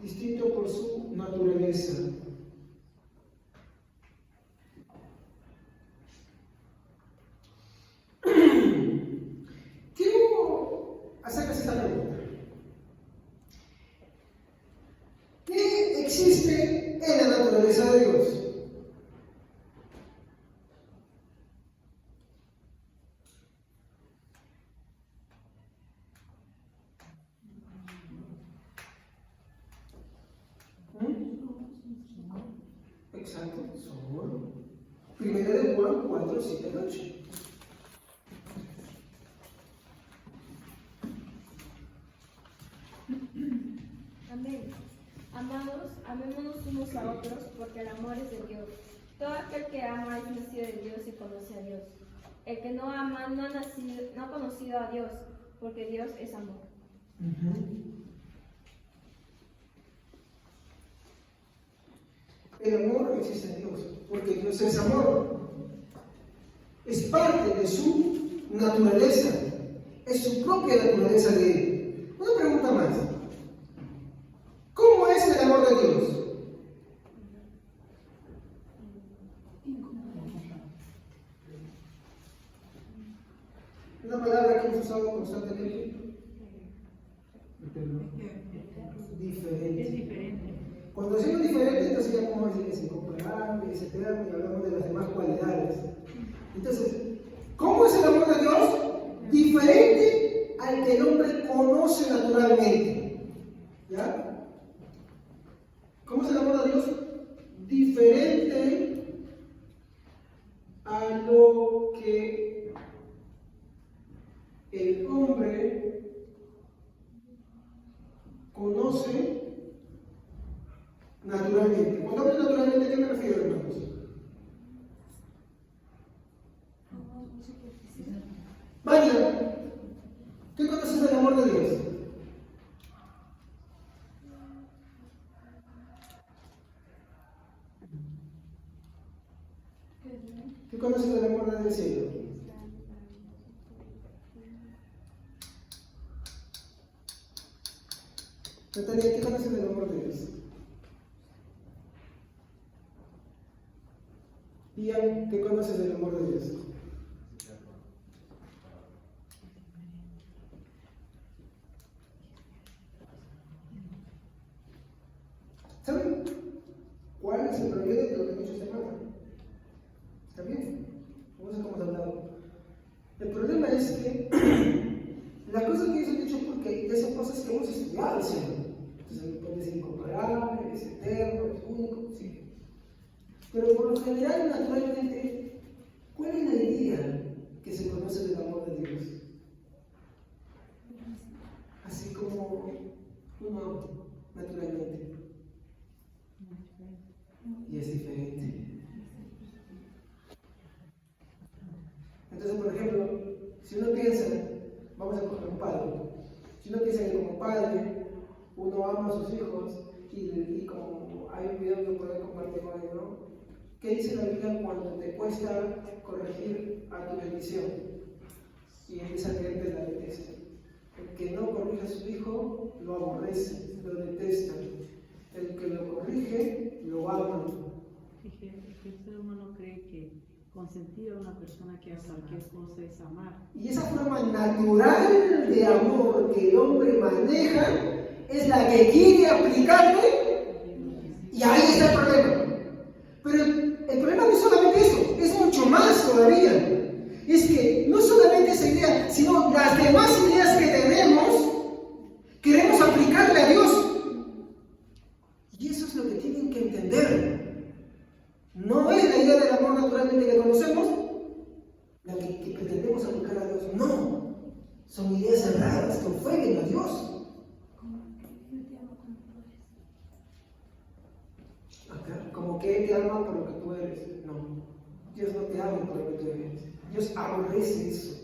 Distinto por su naturaleza. esta pregunta. ¿Qué existe en la naturaleza de Dios? Exacto, son. Primera de Juan 4, 7, 8. Amén. Amados, amémonos unos a otros, porque el amor es de Dios. Todo aquel que ama es nacido de Dios y conoce a Dios. El que no ama no ha conocido a Dios, porque Dios es amor. El amor existe en Dios, porque Dios es amor. Es parte de su naturaleza, es su propia naturaleza de Él. Una pregunta más. ¿Cómo es el amor de Dios? Una palabra que hemos usado constantemente. Diferente. Es diferente. Cuando decimos diferente, entonces ya podemos decir que es incomparable, es eterno, y hablamos de las demás cualidades. Entonces, ¿cómo es el amor de Dios? Diferente al que el hombre conoce naturalmente. ¿Ya? ¿Cómo es el amor de Dios? Diferente a lo que el hombre conoce naturalmente. Cuando hablo naturalmente, ¿a qué me refiero, hermanos? Vaya, ¿qué conoces del amor de Dios? ¿Qué conoces del amor del cielo? Natalia, ¿qué conoces del amor de Dios? Ian, ¿qué conoces del amor de Dios? ¿Saben cuál es el problema de lo que hemos hecho esta semana? ¿Está bien? No sé cómo hemos hablado. El problema es que la cosa que ellos han dicho, porque ya son cosas que hemos estudiado, ¿sí? Entonces, puede ser incomparable, es eterno, es único, sí. Pero por lo general, naturalmente, ¿cuál es la idea que se conoce del amor de Dios? Así como uno naturalmente. Y es diferente. Entonces, por ejemplo, si uno piensa, vamos a coger un padre, si uno piensa que como padre uno ama a sus hijos y como hay un video que puede compartir con él, ¿no? ¿Qué dice la Biblia cuando te cuesta corregir a tu bendición? Y empieza a leerte la detesta. El que no corrige a su hijo lo aborrece, lo detesta. El que lo corrige lo ama. Fíjate que el ser humano cree que consentir a una persona que hace cualquier cosa es amar. Y esa forma natural de amor que el hombre maneja es la que quiere aplicarle, y ahí está el problema. Pero el problema no es solamente eso, es mucho más todavía. Es que no solamente esa idea, sino las demás ideas que tenemos, queremos aplicarle a Dios. Y eso es lo que tienen que entender. No es la idea del amor naturalmente que conocemos, la que pretendemos aplicar a Dios. No, son ideas erradas que ofenden a Dios. Como que Él te ama por lo que tú eres. No, Dios no te ama por lo que tú eres. Dios aborrece eso.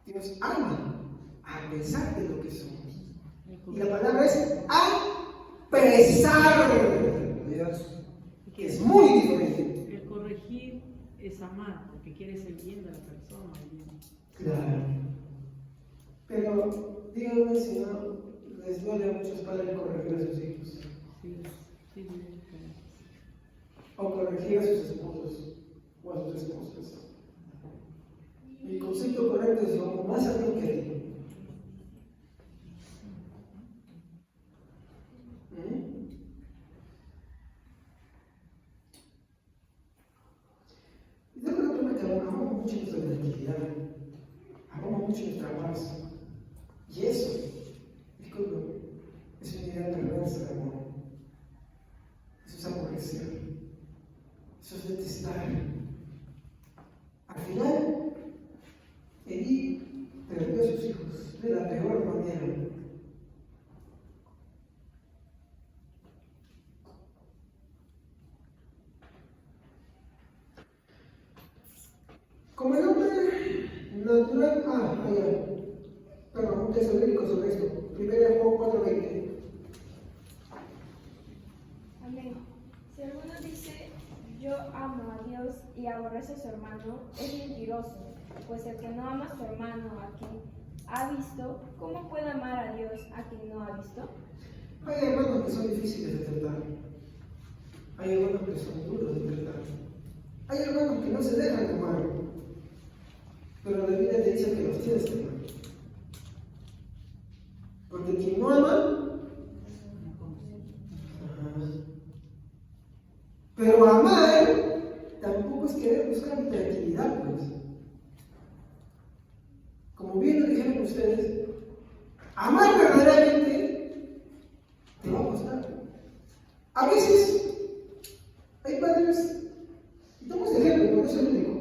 Dios ama a pesar de lo que somos. Y la palabra es a pesar de Dios, que es muy diferente. El corregir es amar, porque quieres el bien de la persona. Claro. Pero díganme si no les duele a muchos padres corregir a sus hijos. Sí, O corregir a sus esposos o a sus esposas. El concepto correcto es: yo amo más a Dios que a ti. paz. Y eso, disculpe, es una idea perversa de amor. Eso es aborrecer. Eso es detestar. Al final, Edith perdió a sus hijos de la peor manera. Como el hombre natural, perdón, un texto bíblico sobre esto. 1 Juan 4:20. Amén. Si alguno dice, yo amo a Dios y aborrece a su hermano, es mentiroso, pues el que no ama a su hermano a quien ha visto, ¿cómo puede amar a Dios a quien no ha visto? Hay hermanos que son difíciles de tratar. Hay hermanos que son duros de tratar. Hay hermanos que no se dejan amar. Pero la Biblia te dice que los tienes que amar. Porque quien no ama, pero amar tampoco es querer buscar tranquilidad, pues. Como bien lo dijeron ustedes, amar verdaderamente te va a costar. A veces hay padres, y tomamos de ejemplo, porque no soy el único,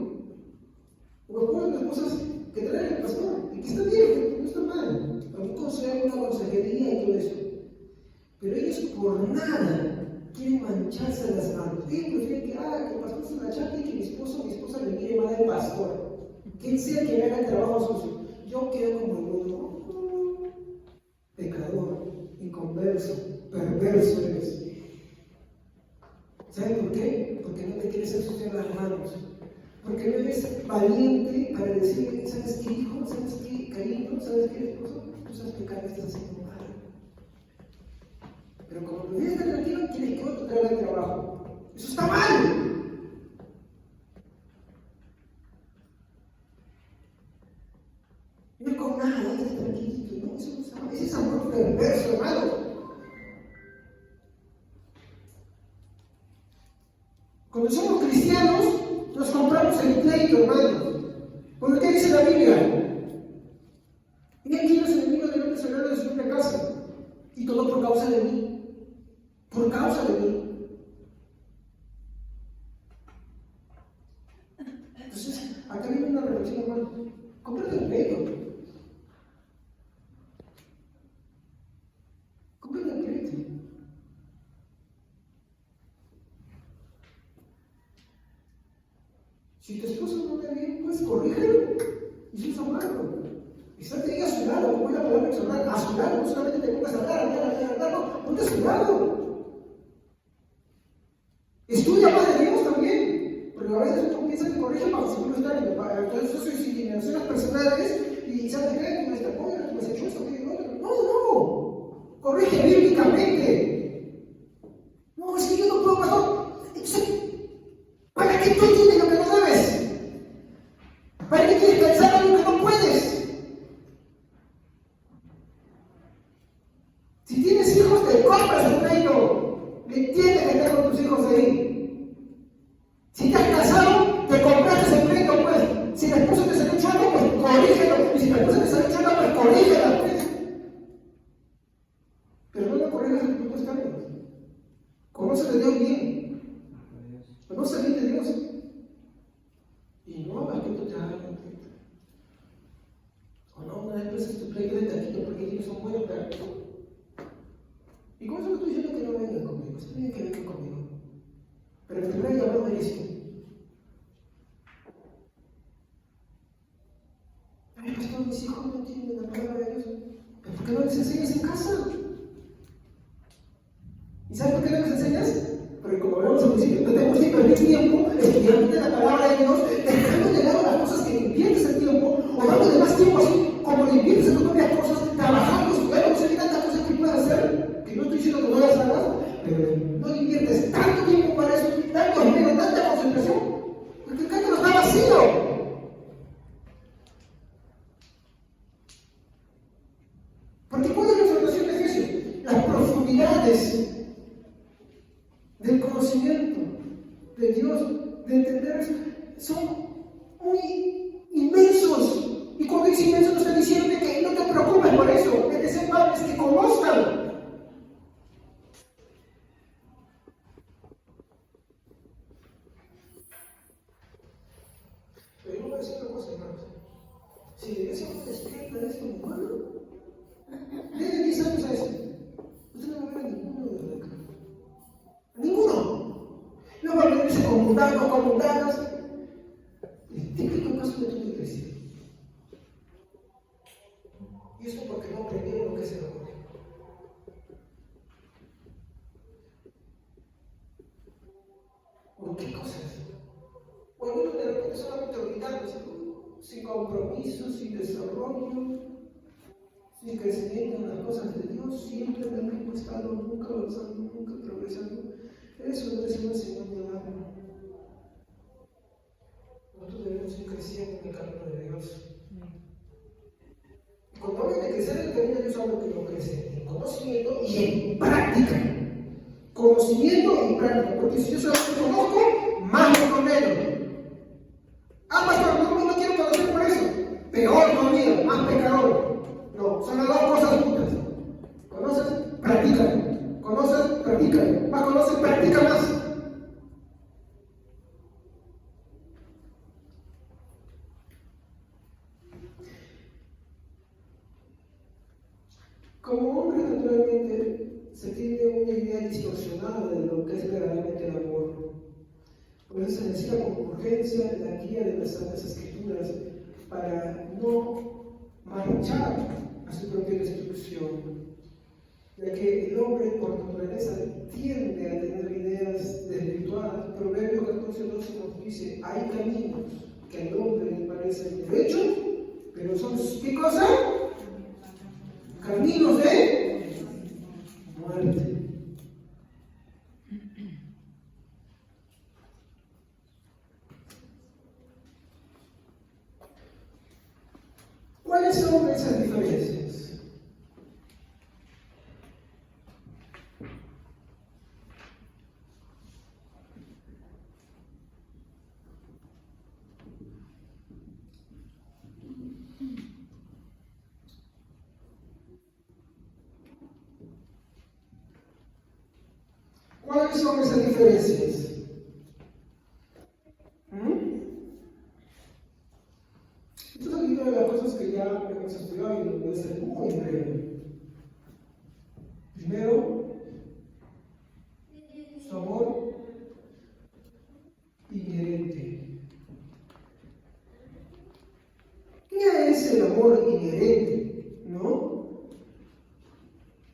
o esposos esposas que traen al pastor, y que está bien, que no está mal, un consejo, una consejería y todo eso. Pero ellos por nada quieren mancharse las manos. Ellos prefieren que el pastor se la chape y que mi esposa le mire mal al pastor. Quien sea que haga el trabajo sucio. Yo quedo como el mundo, pecador, inconverso, perverso eres. ¿Saben por qué? Porque no te quieres ensuciar las manos. Porque no eres valiente para decir, ¿sabes qué, hijo? ¿Sabes qué, cariño? ¿Sabes qué, esposo? Tú sabes que cada vez estás haciendo mal. Pero como lo ves tan tranquilo, quieres que otro te haga el trabajo. ¡Eso está mal! No con nada, estás tranquilito. No, eso no está mal. Ese es amor perverso, hermano. Cuando somos cristianos, nos compramos el pleito, hermano. ¿Por qué dice la Biblia? Y aquí los enemigos del hombre salieron de su propia casa. Y todo por causa de mí. Por causa de mí. Entonces, acá viene una reflexión, hermano. Cómprate el pleito. Cómprate el pleito. Si tu esposo no te ve, pues corrígelo. Y eso es amarlo. Estate ahí a su lado, como es la palabra personal, a su lado, no solamente te pongas a hablar, no, ponte a su lado. Estudia más de Dios también, porque a veces uno piensa que corrige para que si uno está en entonces yo soy sin generaciones personales y ¿sabes qué? Tú me estás poniendo, tú me has hecho esto, que no, corrige bíblicamente. No, es que yo no puedo, pastor. Entonces, ¿para qué tú entiendes lo que no debes? ¿Para qué quieres pensar algo que no puedes? Si tienes hijos, te compras el pleito. Le tienes que estar con tus hijos ahí. Si te has casado, te compraste el pleito, pues. Si la esposa te salió chota, pues corrígelo. Y si la esposa te salió chota, pues corrígela, pues. Pero no lo corrijas en tus propios términos. Conoce de Dios bien. Conoce bien de Dios. Y no hagas que tú te hagas un pleito. O no, una vez presas tu pleito de taquito porque ellos son buenos para ti. Y con eso no estoy diciendo que no vengan conmigo, está bien que vengan conmigo. Pero el primer llamado es esto. Ay, pastor, mis hijos no entienden la palabra de Dios. ¿Pero por qué no les enseñas en casa? ¿Y sabes por qué no les enseñas? Porque como hablamos al principio, no tenemos que perder tiempo estudiando la palabra de Dios, dejando de lado las cosas que inviertes el tiempo, o dándole más tiempo así, como le inviertes en tus propias cosas, trabajando, estudiando, no sé qué tantas cosas que puedes hacer, que no estoy diciendo que no las hagas, pero no inviertes tanto tiempo para eso, tanto dinero, tanta concentración, porque el campo no está vacío. Porque ¿cuál es la información de Efesios? Las profundidades del conocimiento de Dios, de entender, son muy inmensos. Y cuando dice inmenso no está diciendo que afecta esto a mi hermano? Desde 10 años a eso. Usted no va a ver a ninguno de acá. ¡A ninguno! No va a venirse con mundanos. El típico caso de tu iglesia. Y eso porque no aprendieron lo que es el amor. ¿O qué cosas? O algunos de repente solamente olvidarnos, sin compromiso, sin desarrollo, sin crecimiento en las cosas de Dios, siempre en el mismo estado, nunca avanzando, nunca progresando. Eso no es el Señor de amar. Nosotros debemos ir creciendo en el camino de Dios. Y cuando hablo de crecer en el camino de Dios, hablo que no crece en conocimiento y en práctica. Conocimiento y práctica. Porque si yo solamente conozco, más me condeno. Pastor, no quiero conocer por eso. Peor todavía, más pecador. No, son las dos cosas juntas. Conoces, practica. Conoces, practica. Más conoces, practica más. Como hombre, naturalmente, se tiene una idea distorsionada de lo que es verdaderamente el amor. Por eso se necesita con urgencia la guía de las Santas Escrituras para no marchar a su propia destrucción, ya que el hombre por naturaleza tiende a tener ideas desvirtuadas. Proverbios 14:12 nos dice: hay caminos que al hombre le parecen derechos, pero son, ¿qué cosa? Caminos de muerte. ¿Cuáles son esas diferencias? ¿Cuáles son esas diferencias? Esto es una de las cosas que ya hemos estudiado y voy a ser muy breve. Primero, su amor inherente. ¿Qué es el amor inherente? ¿No?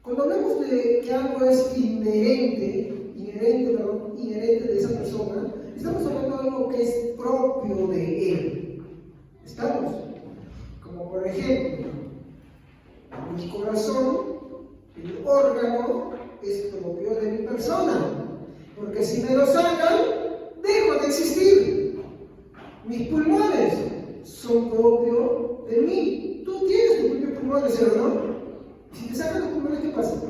Cuando hablamos de que algo es inherente de esa persona, estamos hablando de algo que es propio de él. ¿Estamos? Como por ejemplo, mi corazón, el órgano, es propio de mi persona, porque si me lo sacan, dejo de existir. Mis pulmones son propios de mí. Tú tienes tus propios pulmones, ¿sí o no? Si te sacan los pulmones, ¿qué pasa?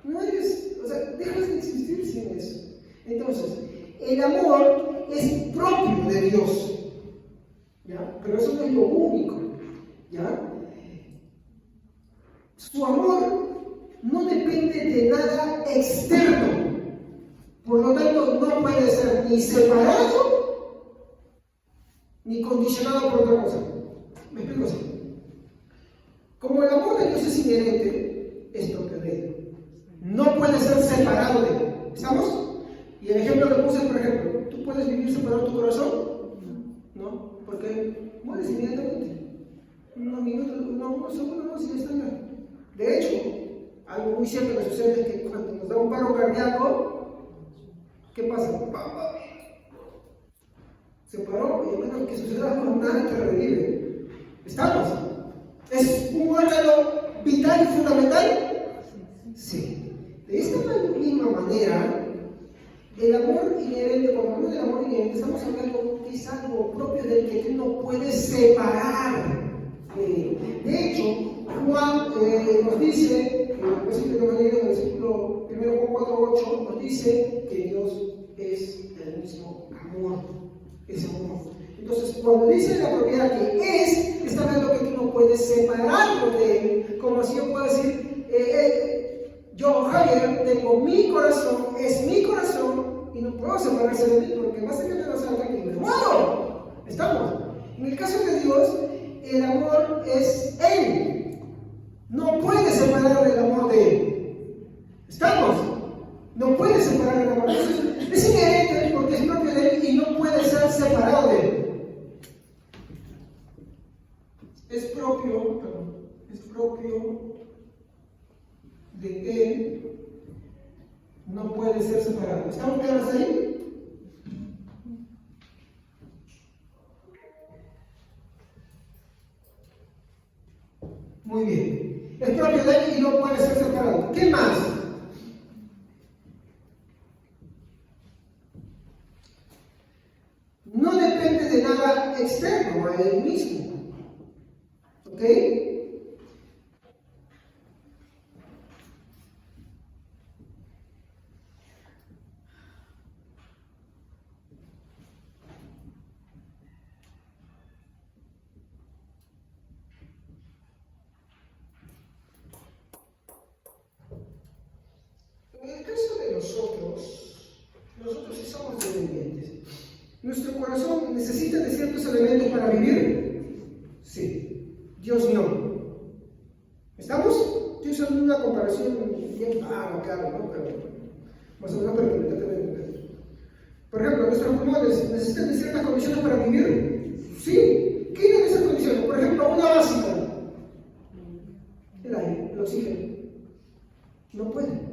Mueres, o sea, dejas de existir sin eso. Entonces, el amor es propio de Dios, ¿ya? Pero eso no es lo único, ¿ya? Su amor no depende de nada externo, por lo tanto no puede ser ni separado ni condicionado por otra cosa. ¿Me explico así? Como el amor de Dios es inherente, es propio de él. No puede ser separado de él. ¿Estamos? Y el ejemplo que puse, por ejemplo, ¿tú puedes vivir separado de tu corazón? No, porque mueres inmediatamente. Unos minutos, unos segundos, no, si ya está ya. De hecho, algo muy cierto que sucede es que cuando nos da un paro cardíaco, ¿qué pasa? Se paró y a menos que suceda algo, nadie te revive. ¿Estamos? ¿Es un órgano vital y fundamental? Sí. De esta misma manera, el amor inherente, cuando hablamos del amor inherente, estamos hablando que es algo propio del que tú no puedes separar. De hecho, Juan nos dice, en el versículo 1 Juan 4:8, nos dice que Dios es el mismo amor. Es amor. Entonces, cuando dice la propiedad que es, está hablando que tú no puedes separarlo de él, como si yo puedo decir, yo, Javier, tengo mi corazón, es mi corazón, y no puedo separarse de mí, porque más allá de lo salga que me muero. ¿Estamos? En el caso de Dios, el amor es Él. No puede separar el amor de Él. ¿Estamos? No puede separar el amor. Es inherente porque es propio de Él y no puede ser separado de Él. Es propio de Él, no puede ser separado. ¿Estamos claros ahí? Muy bien. Es propio de Él y no puede ser separado. ¿Qué más? No depende de nada externo a Él mismo. ¿Ok? En el caso de nosotros sí somos dependientes. ¿Nuestro corazón necesita de ciertos elementos para vivir? Sí. Dios no. ¿Estamos? Yo hice una comparación bien vaga, claro, ¿no? Pero más o menos para que me traten de entender. Por ejemplo, nuestros pulmones necesitan de ciertas condiciones para vivir. Sí. ¿Qué eran esas condiciones? Por ejemplo, una básica. El aire, el oxígeno. No puede.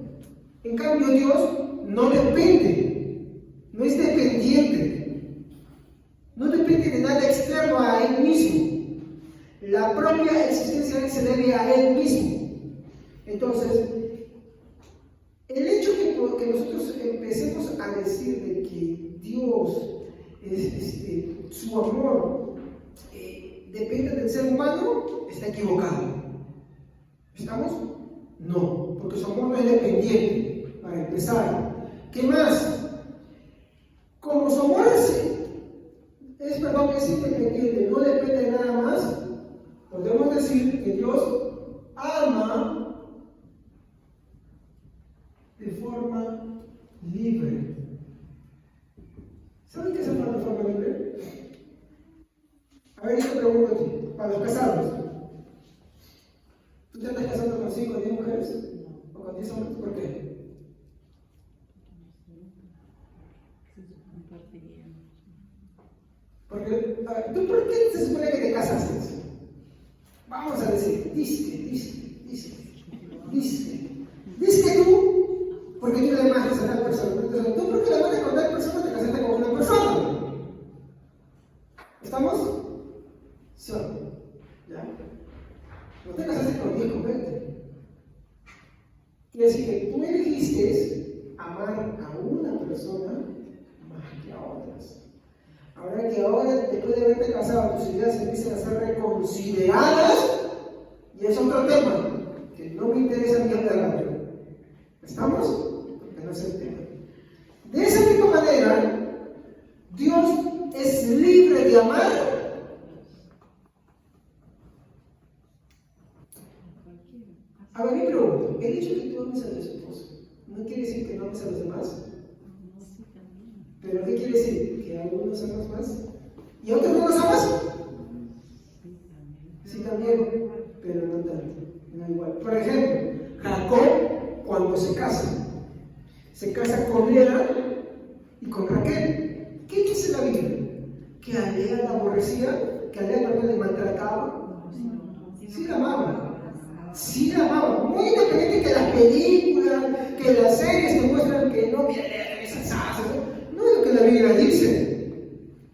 En cambio, Dios no depende, no es dependiente, no depende de nada externo a Él mismo. La propia existencia de Él se debe a Él mismo. Entonces, el hecho que nosotros empecemos a decir de que Dios, su amor, depende del ser humano, está equivocado. ¿Estamos? No, porque su amor no es dependiente, para empezar. ¿Qué más? Como su amor es independiente, no depende de nada más, podemos decir que Dios ama de forma libre. ¿Saben qué es amar de forma libre? A ver, yo te pregunto a ti, para los casados. ¿Tú te estás casando con 5 o 10 mujeres? ¿O con 10 hombres? ¿Por qué? Porque, a ver, ¿tú por qué se supone que te casaste? Vamos a decir, dice tú, porque tú le mandas a tal persona. Entonces, tú porque le mandas con tal persona te casaste con una persona. ¿Estamos? ¿Ya? No te casaste con 10, con 20. Quiere decir que tú elegiste amar a una persona más que a otras. Ahora, después de haberte casado, tus ideas empiezan a ser reconsideradas, y es otro tema que no me interesa ni hablar. ¿Estamos? Porque no es el tema. De esa misma manera, Dios es libre de amar a ver, mi pregunta, el hecho de que tú ames a tu esposo, ¿no quiere decir que no ames a los demás? ¿Pero qué quiere decir? ¿Que a algunos amas más? ¿Y a otros no los amas? Sí, también, pero no tanto, no igual. Por ejemplo, Jacob, cuando se casa con Lea y con Raquel. ¿Qué dice la Biblia? ¿Que a Lea la aborrecía? ¿Que a Lea también le maltrataba? Sí la amaba. Sí la amaba, muy independiente que las películas, que las series te muestran que no viene esas asas, no es lo que la Biblia dice.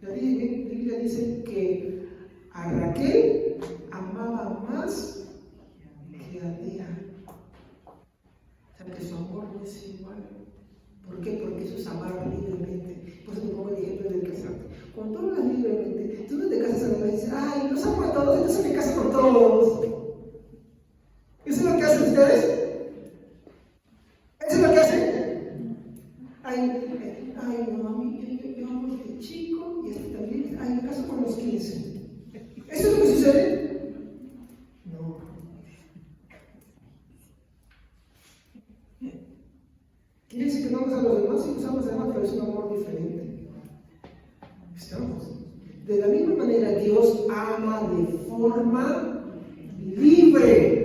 La Biblia dice que a Raquel amaba más que a Lea. ¿Sabe que su amor no es igual? ¿Por qué? Porque eso es amar libremente. Por eso te pongo el ejemplo del casarte. Cuando tú amas libremente, tú no te casas a la vez y dices, ay, los amo a todos, entonces me caso con todos. ¿Eso es lo que hacen ustedes? ¿Eso es lo que hacen? Ay, no, a mí, yo amo a este chico y este también. Ay, me caso con los 15. ¿Eso es lo que sucede? No. Quiere decir que no amas a los demás, sí, nos amas a los demás, pero es un amor diferente. ¿Estamos? De la misma manera, Dios ama de forma libre.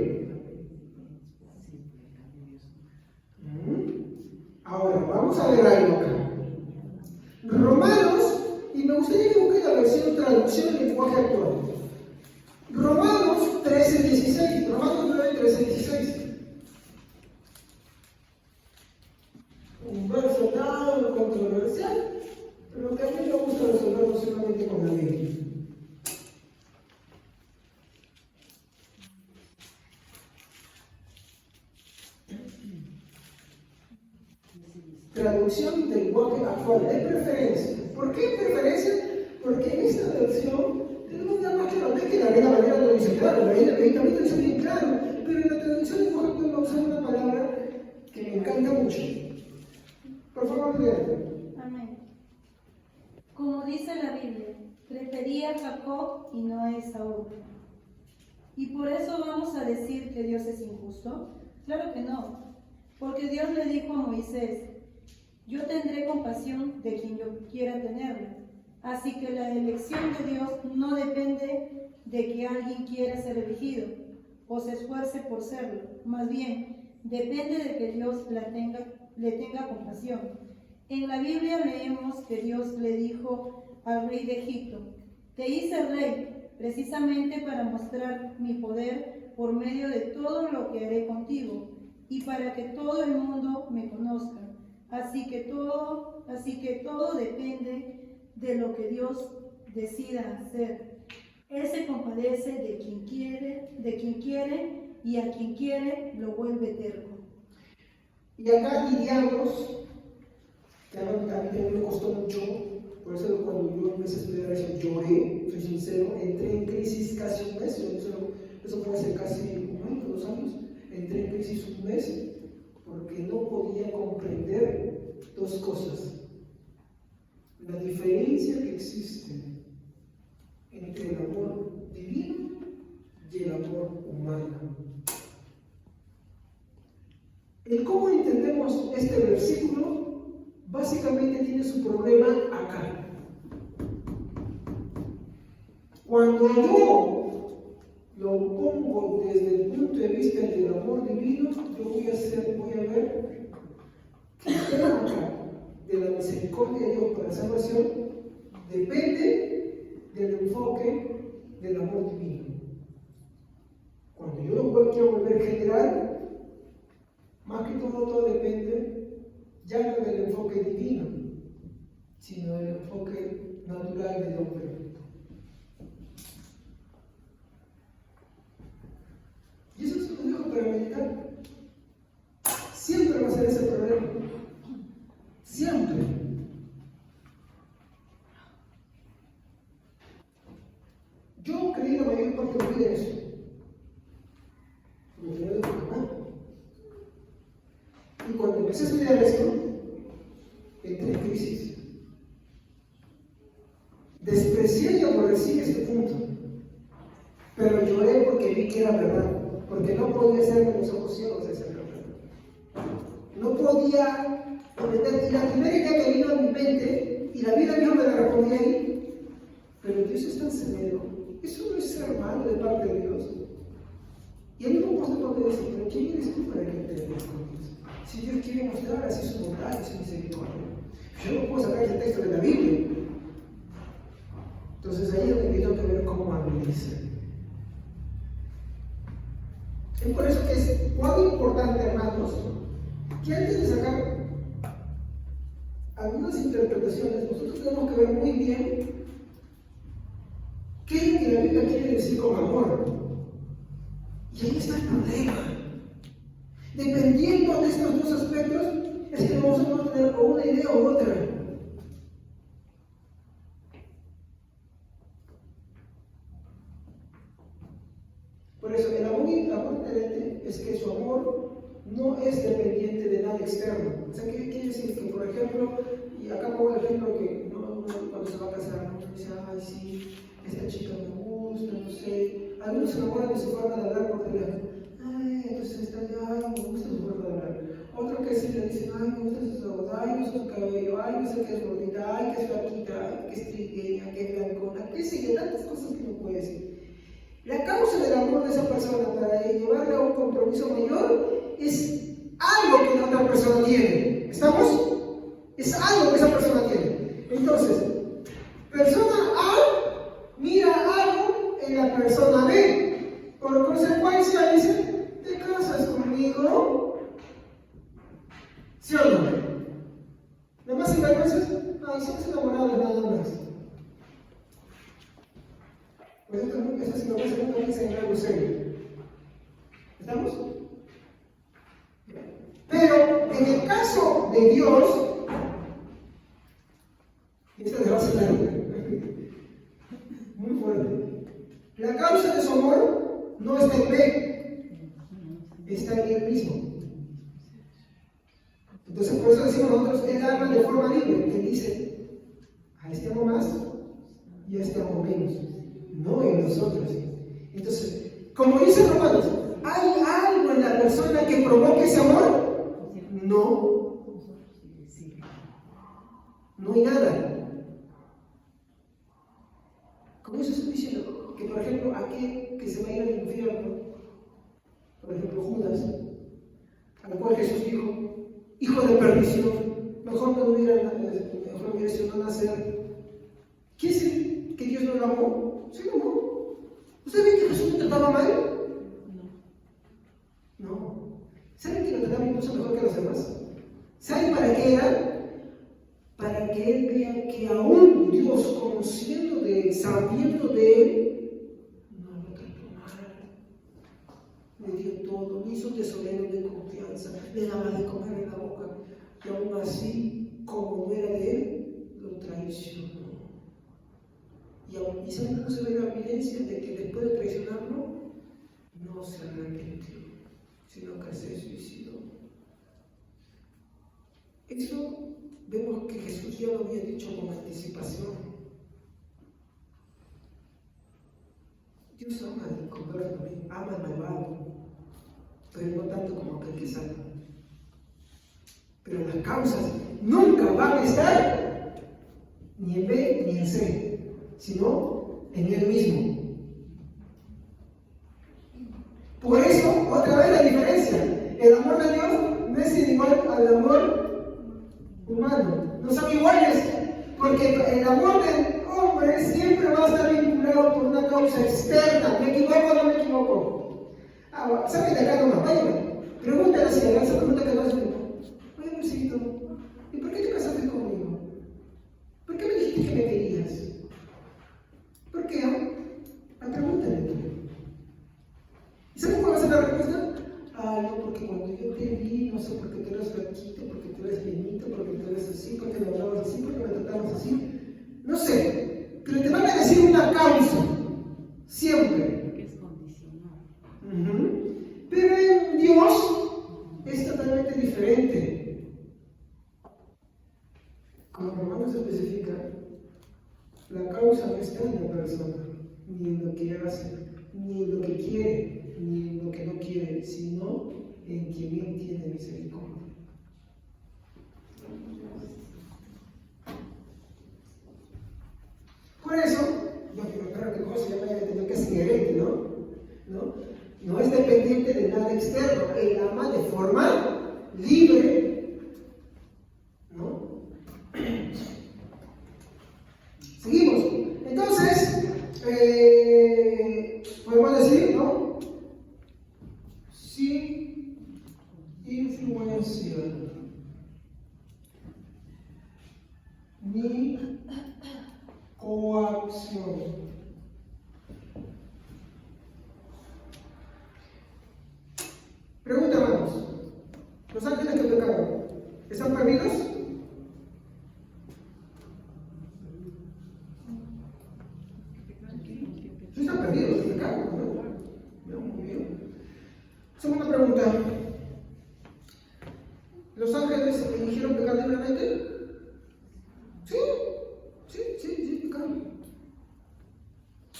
Ahora, vamos a ver algo acá. Romanos, y me gustaría que busquen la versión traducción del lenguaje actual. Romanos 13:16, Romanos 9:13-16. Un verso tan controversial, pero que a mí me gusta resolverlo solamente con la Biblia. Traducción del lenguaje actual, de preferencia. ¿Por qué preferencia? Porque en esta traducción tenemos una más claro. No es que la Reina Valera lo dice claro, la Reina también lo dice bien claro, pero en la traducción del lenguaje actual va a usar una palabra que me encanta mucho. Por favor, léanlo. Amén. Como dice la Biblia, prefería a Jacob y no a Esaú. ¿Y por eso vamos a decir que Dios es injusto? Claro que no, porque Dios le dijo a Moisés: yo tendré compasión de quien yo quiera tenerla. Así que la elección de Dios no depende de que alguien quiera ser elegido o se esfuerce por serlo. Más bien, depende de que Dios le tenga compasión. En la Biblia leemos que Dios le dijo al rey de Egipto: te hice rey precisamente para mostrar mi poder por medio de todo lo que haré contigo y para que todo el mundo me conozca. Así que todo depende de lo que Dios decida hacer. Él se compadece de quien quiere y a quien quiere lo vuelve terco. Y acá diríamos, que a mí también me costó mucho, por eso cuando yo empecé a estudiar eso lloré, soy sincero, entré en crisis casi un mes, eso puede ser casi un año, 2 años, entré en crisis un mes, porque no podía comprender 2 cosas. La diferencia que existe entre el amor divino y el amor humano. El cómo entendemos este versículo básicamente tiene su problema acá. Cuando yo lo pongo desde el punto de vista del amor divino, yo voy a ver que el tema de la misericordia de Dios para la salvación depende del enfoque del amor divino. Cuando yo lo quiero volver general, más que todo depende ya no del enfoque divino, sino del enfoque natural del hombre. Y eso se lo dejo para meditar. Siempre va a ser ese problema. Siempre. Yo creí la mayor parte de mi vida eso. Me tenía de mamá. Y cuando empecé a estudiar esto, entré en crisis. Desprecié y aborrecí este punto. Pero lloré porque vi que era verdad. Porque no podía hacerme los ojos ciegos de esa verdad. No podía entender. Y la primera idea que vino a mi mente, y la vida misma me la respondía ahí, pero Dios es tan severo. Eso no es ser malo de parte de Dios. Y a mí me gusta cuando dice, pero ¿quién eres tú para que te veas con Dios? Si Dios quiere mostrar así su bondad y su misericordia. Yo no puedo sacar ese texto de la Biblia. Entonces ahí es donde tengo que ver cómo analiza. Es por eso que es cuán importante, hermanos, que antes de sacar algunas interpretaciones, nosotros tenemos que ver muy bien qué es lo que la Biblia quiere decir con amor. Y ahí está el problema. Dependiendo de estos 2 aspectos, es que vamos a tener o una idea u otra. Por eso, el amor inherente es que su amor no es dependiente de nada externo. O sea, ¿qué quiere decir? Que, por ejemplo, y acá pongo el ejemplo que uno cuando se va a casar, uno dice, ay, sí, esta chica me gusta, no sé. Algunos se enamoran de su forma de hablar por teléfono. Ay, entonces está ya, ay, me gusta su forma de hablar. Otro que sí le dicen, ay, me gusta sus ojos, ay, me gusta su cabello, ay, no sé qué es gordita, ay, que es flaquita, ay, que es trigueña, que es blancona, qué sé yo, tantas cosas que uno puede decir. La causa del amor de esa persona para llevarla a un compromiso mayor es algo que la otra persona tiene. ¿Estamos? Es algo que esa persona tiene. Entonces, persona A mira algo en la persona B. Por consecuencia dice, ¿te casas conmigo? ¿Sí o no? ¿No más sinvergüenzas? Ay, somos enamorados nada más. Pues esas sinvergüenzas nunca dicen en algo serio. ¿Estamos? Pero en el caso de Dios, esta le va a ser muy fuerte. La causa de su amor no está en B, está en él mismo. Entonces, por eso decimos nosotros, él ama de forma libre. Él dice, a este amo más y a este amo menos. No en nosotros. Entonces, como dice Romanos, ¿hay algo en la persona que provoque ese amor? No. No hay nada. Con eso estoy diciendo que, por ejemplo, aquel que se va a ir al infierno, por ejemplo, Judas, al cual Jesús dijo, hijo de perdición, mejor no hubiera sido no nacer. ¿Quiere decir que Dios no lo amó? Sí lo amó. ¿Usted ve que Jesús lo trataba mal? No. ¿Saben que lo trataba incluso mejor que los demás? ¿Saben para qué era? Para que él vea que aún Dios, conociendo de él, sabiendo de él, no lo trató mal. Le dio todo, le hizo tesorero de confianza, le daba de comer en la boca, y aún así, como no era de él, lo traicionó. ¿Y saben cómo se ve la evidencia de que después de traicionarlo, no se arrepintió, sino que se suicidó? Eso vemos que Jesús ya lo había dicho con anticipación. Dios ama al converso, ama al malvado, pero no tanto como aquel que salva. Pero las causas nunca van a estar ni en B ni en C, sino en él mismo. Por eso, otra vez la diferencia. El amor de Dios no es igual al amor humano. No son iguales, porque el amor del hombre siempre va a estar vinculado por una causa externa. ¿Me equivoco o no me equivoco? ¿Saben de acá nomás? Váyame. Pregúntale a la señora, esa pregunta que no es oye, Luisito, ¿y por qué te casaste conmigo? ¿Por qué me dijiste que me querías? ¿Por qué? Pregúntale tú. ¿Y saben cuál va a ser la respuesta? No, porque cuando yo te vi, no sé por qué tú eres flaquito, porque tú eres llenito, porque tú eres así, porque me hablabas así, porque me tratabas así. No sé, pero te van a decir una causa, siempre. Porque es condicional. Pero en Dios es totalmente diferente. Como Romanos especifica, la causa no está en la persona, ni en lo que hace, ni en lo que quiere, ni en lo que no quiere, sino en quien Él tiene misericordia. Por eso, yo creo que José ya me haya entendido que es inherente, ¿no? No es dependiente de nada externo, Él ama de forma libre, ¿no? Seguimos. Entonces, podemos decir, ¿no? Sin influencia ni coacción. Pregunta, hermanos, ¿los ángeles que pecaron están perdidos? Sí están perdidos, que pecaron, ¿no? Muy bien. Segunda pregunta, ¿los ángeles eligieron pecar libremente? Sí, pecaron.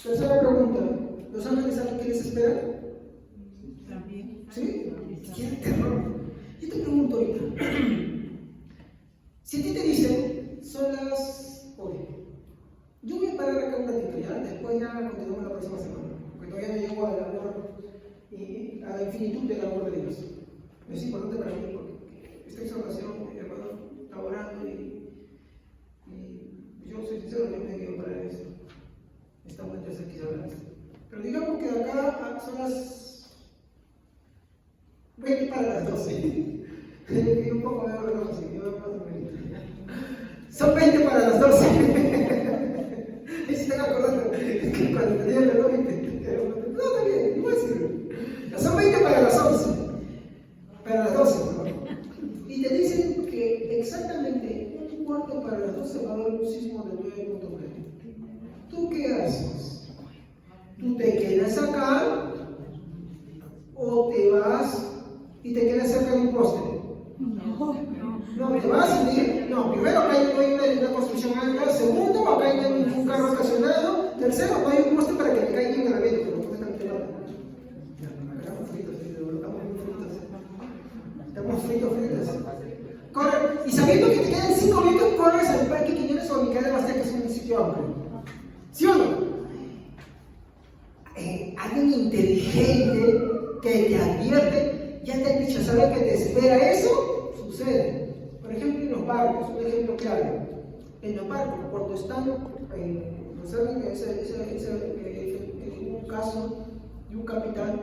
Tercera pregunta, ¿los ángeles saben qué les espera? También. ¿Sí? ¿Qué terror? Yo te pregunto ahorita, si a ti te dicen, son las... Oye, yo voy a parar acá un ratito, ¿ya? Después ya continuamos la próxima semana, porque todavía no llego al amor y a la infinitud del amor de Dios. Es importante para mí porque esta exhortación, mi hermano, está orando y yo soy sincero, yo me quiero parar en esto. Está muy interesante quizá hablar de esto. Pero digamos que acá son las 20 para las 12. Y un poco de reloj así, yo más o menos. Son 20 para las 12. Y si están acordando que cuando tenía el reloj, no, también, igual sirve. Son 20 para las 11. Para las 12, perdón. Y te dicen que exactamente un cuarto para las 12 va a haber un sismo de 9.9. ¿Tú qué haces? ¿Tú te quedas acá o te vas y te quedas cerca de un poste? No, te vas y dices, no, primero acá hay una construcción alta, segundo acá hay un carro estacionado, tercero no hay un poste para que te caiga en el remedio, pero no están quemados. Estamos fritos. Corre, y sabiendo que te quedan 5 minutos, corres al Parque Quiñones o Micaela Bastia, que es un sitio amplio. ¿Sí o no? Alguien inteligente que te advierte, ya te ha dicho, ¿sabe que te espera eso? Sucede. Por ejemplo, en los barcos, un ejemplo claro. En los barcos, cuando están, ¿no saben? Hubo un caso de un capitán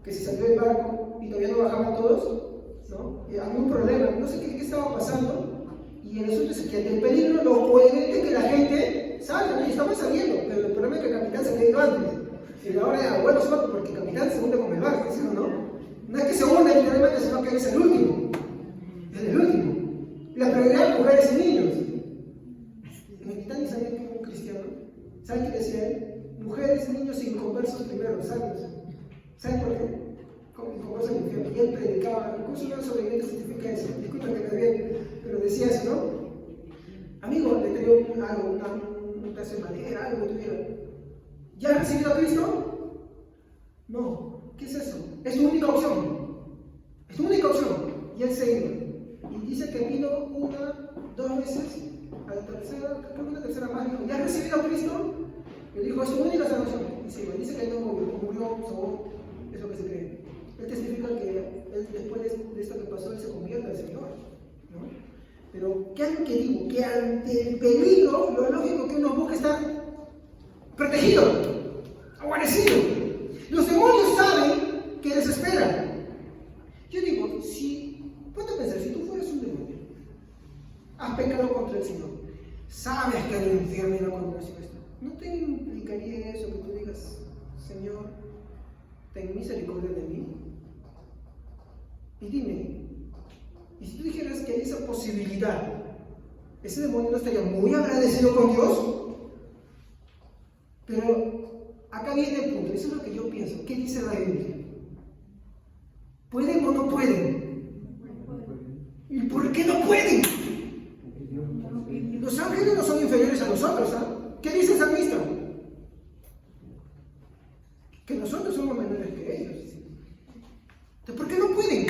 que se salió del barco y todavía no bajaban todos, ¿no? Había un problema, no sé qué estaba pasando, y el asunto es que ante el peligro lo coherente es que la gente salga, ¿no? Y estaba saliendo, pero el problema es que el capitán se quedó antes. Y ahora era bueno suerte porque el capitán se hunde con el barco, ¿sí o no? No es que se hunde literalmente, sino que eres el último. Es el último. La prioridad es mujeres y niños. En el Titanic, ¿saben que un cristiano? ¿Saben qué decía él? Mujeres, niños y inconversos primero, ¿sabes? ¿Saben por qué? Inconversos al infierno. Y él predicaba, el curso de los sobrevivientes certifica eso. Disculpa que me bien, pero decía eso, ¿no? Amigo, le traigo algo, un pedazo de madera, algo que tuviera. ¿Ya has recibido a Cristo? No. ¿Qué es eso? Es tu única opción. Es tu única opción. Y él se iba. Y dice que vino 1, 2 veces, a la tercera, creo que una tercera más, dijo, ¿ya has recibido a Cristo? Y dijo, es tu única salvación. Y se iba. Dice que no murió, eso que se cree. Él testifica que él, después de esto que pasó, él se convierte al Señor, ¿no? Pero, ¿qué es lo que digo? Que ante el peligro, lo lógico que uno busca estar protegido, guarecido. Los demonios saben que les esperan. Yo digo, ponte a pensar, si tú fueras un demonio, has pecado contra el Señor, sabes que hay un infierno y la condenación está, ¿no te implicaría eso que tú digas, Señor, ten misericordia de mí? Y dime, y si tú dijeras que hay esa posibilidad, ¿ese demonio no estaría muy agradecido con Dios? Pero acá viene el punto, eso es lo que yo pienso. ¿Qué dice la Biblia? ¿Pueden o no pueden? ¿Y por qué no pueden? Los ángeles no son inferiores a nosotros, ¿ah? ¿Qué dice el salmista? Que nosotros somos menores que ellos. Entonces, ¿por qué no pueden?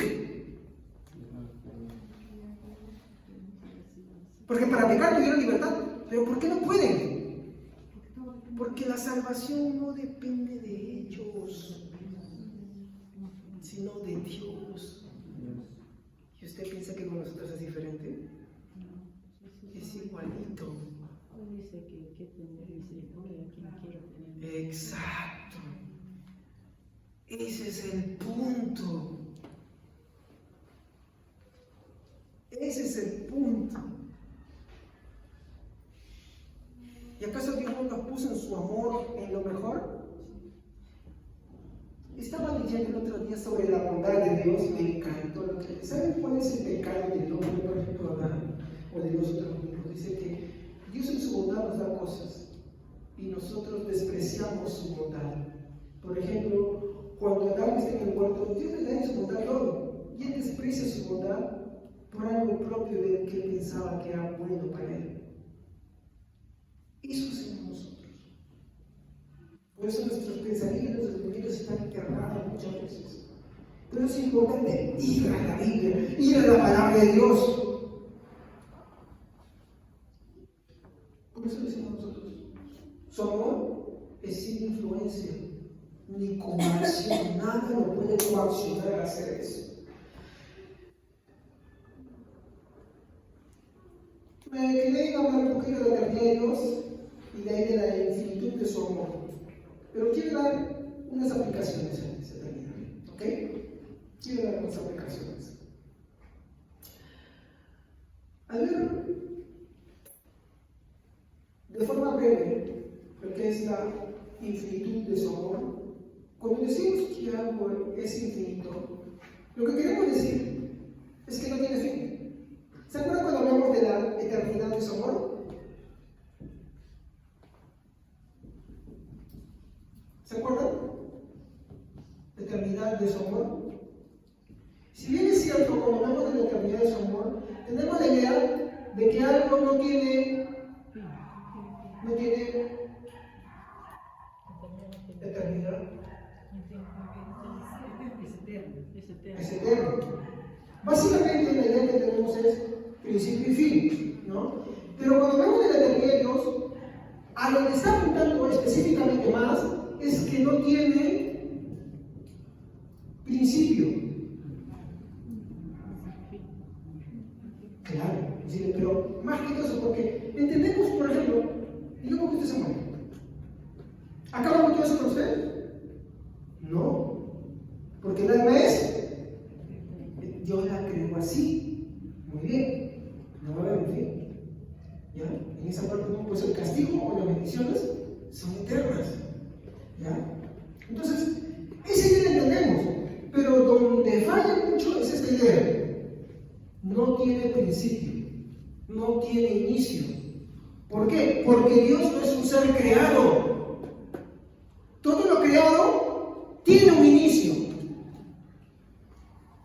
Porque para pecar tuvieron libertad, pero ¿por qué no pueden? Porque la salvación no depende de ellos, sino de Dios. ¿Y usted piensa que con nosotros es diferente? Es igualito. Dice que hay que tener misericordia a quien quiera tener. Exacto. Ese es el punto. Ese es el punto. ¿Y acaso Dios no nos puso en su amor en lo mejor? Estaba leyendo el otro día sobre la bondad de Dios y me encantó lo que... ¿Saben cuál es el pecado del hombre, por ejemplo, Adán o de nosotros mismos? Dice que Dios en su bondad nos da cosas y nosotros despreciamos su bondad. Por ejemplo, cuando Adán está en el huerto, Dios le da en su bondad todo y él desprecia su bondad por algo propio de él que él pensaba que era bueno para él. Eso hacemos nosotros. Por eso nuestros pensamientos, nuestros sentimientos están enterrados muchas veces. Pero es importante ir a la Biblia, ir a la palabra de Dios. Por eso decimos nosotros, Su amor es sin influencia, ni coacción, nada lo puede coaccionar a hacer eso. Me quería hablar un poquito de la eternidad de Dios y de ahí de la infinitud de su amor. Pero quiero dar unas aplicaciones a esa eternidad. ¿Ok? Quiero dar unas aplicaciones. A ver, de forma breve, lo que es la infinitud de su amor. Cuando decimos que algo es infinito, lo que queremos decir es que no tiene fin. ¿Se acuerdan cuando hablamos de la eternidad de su amor? ¿Se acuerdan? La eternidad de su amor. Si bien es cierto, cuando hablamos de la eternidad de su amor, tenemos la idea de que algo no tiene eternidad. Es eterno. Básicamente la idea que tenemos es principio y fin, ¿no? Pero cuando hablamos de la eternidad de Dios, a lo que está apuntando específicamente más es que no tiene principio. Claro, sí, pero más que eso, porque entendemos, por ejemplo, y luego que usted se muere. ¿Acaba con todo eso con usted? No, porque nada más Dios la creó así. Muy bien, no va a haber un fin. ¿Ya? En esa parte no, pues el castigo o las bendiciones son eternas. ¿Ya? Entonces, esa idea la entendemos, pero donde falla mucho es esta idea. No tiene principio, no tiene inicio. ¿Por qué? Porque Dios no es un ser creado. Todo lo creado tiene un inicio.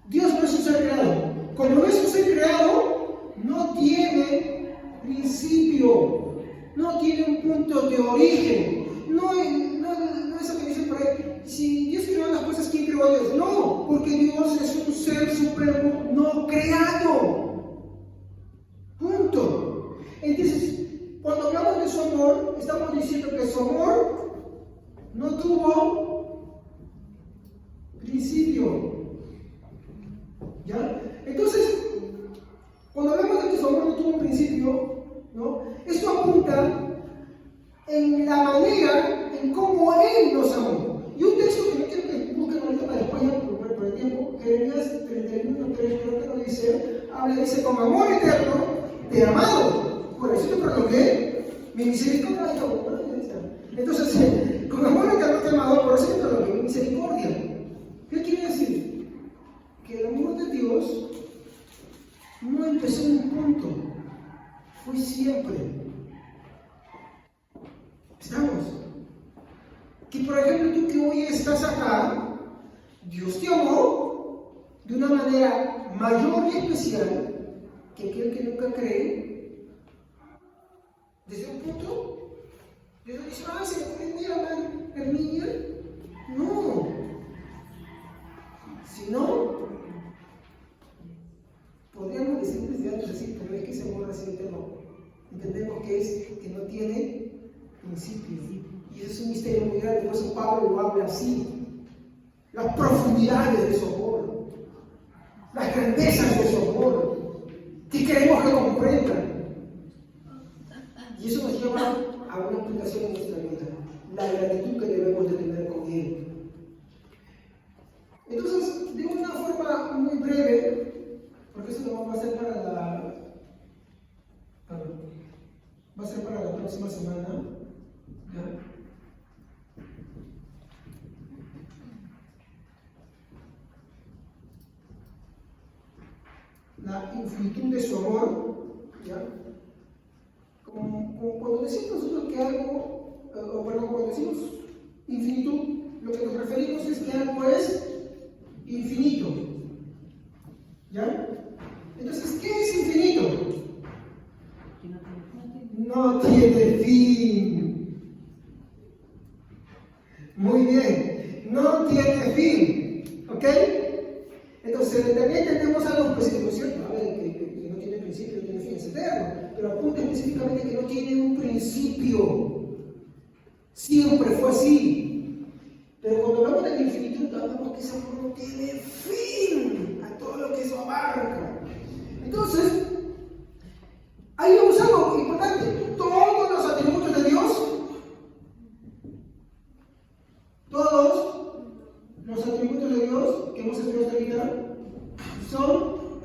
Dios no es un ser creado. Como no es un ser creado, no tiene principio, no tiene un punto de origen. No es lo que dicen por ahí. Si Dios creó las cosas, ¿quién creó a Dios? No, porque Dios es un ser supremo no creado. Punto. Entonces, cuando hablamos de su amor, estamos diciendo que su amor no tuvo principio. ¿Ya? Entonces, cuando hablamos de que su amor no tuvo un principio, ¿no? Esto apunta en la manera en cómo Él nos amó. Y un texto que no quiero que busquen ahorita para después, por el tiempo, Jeremías 31:3, creo que lo dice, dice, con amor eterno te he amado, por eso te prolongué mi misericordia. Entonces, con amor eterno te he amado, por eso te prolongué mi misericordia. ¿Qué quiere decir? Que el amor de Dios no empezó en un punto, fue siempre. ¿Estamos? Que por ejemplo tú que hoy estás acá, Dios te amó de una manera mayor y especial que aquel que nunca cree. Desde un punto, Dios dice, se me puede amar el niño. No. Si no, podríamos decir desde antes así, pero es que ese amor así eterno. Entendemos que no tiene principio. Y eso es un misterio muy grande, por eso Pablo lo habla así. Las profundidades de su amor, las grandezas de su amor, que queremos que comprendan. Y eso nos lleva a una aplicación en nuestra vida, la gratitud que debemos de tener con Él. Entonces, de una forma muy breve, porque eso lo vamos a hacer para la próxima semana, ¿ya? La infinitud de su amor, ¿ya? Como cuando decimos nosotros que algo, cuando decimos infinitud, lo que nos referimos es que algo es infinito. ¿Ya? Entonces, ¿qué es infinito? No tiene fin. Muy bien, no tiene fin. ¿Ok? Entonces, también tenemos algo específico, ¿cierto? Habla de que no tiene principio, no tiene fin, es eterno. Pero apunta específicamente que no tiene un principio. infinitud, hablamos que ese amor no tiene fin a todo lo que eso abarca. Entonces, ahí vemos algo importante. Todos los atributos de Dios, todos los atributos de Dios que hemos estudiado hasta ahorita son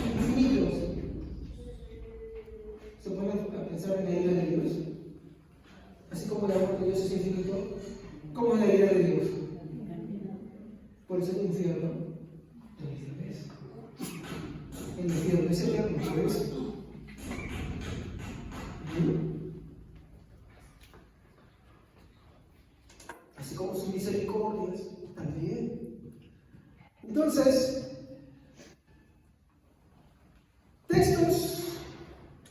infinitos. Se ponen a pensar en la ira de Dios. Así como el amor de Dios es infinito, ¿cómo es la ira de Dios? Por eso el infierno también es. El infierno es eterno, por eso. Así como sus misericordias también. Entonces, textos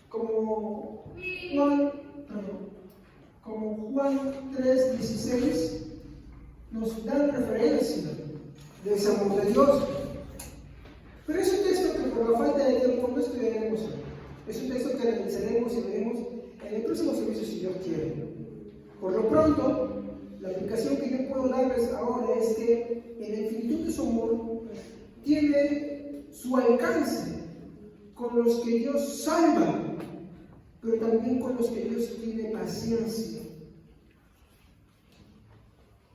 como Juan 3:16 nos dan referencia de ese amor de Dios. Pero es un texto que por la falta de tiempo no estudiaremos hoy. Es un texto que analizaremos y veremos en el próximo servicio si Dios quiere. Por lo pronto, la aplicación que yo puedo darles ahora es que en la infinitud de su amor tiene su alcance con los que Dios salva, pero también con los que Dios tiene paciencia.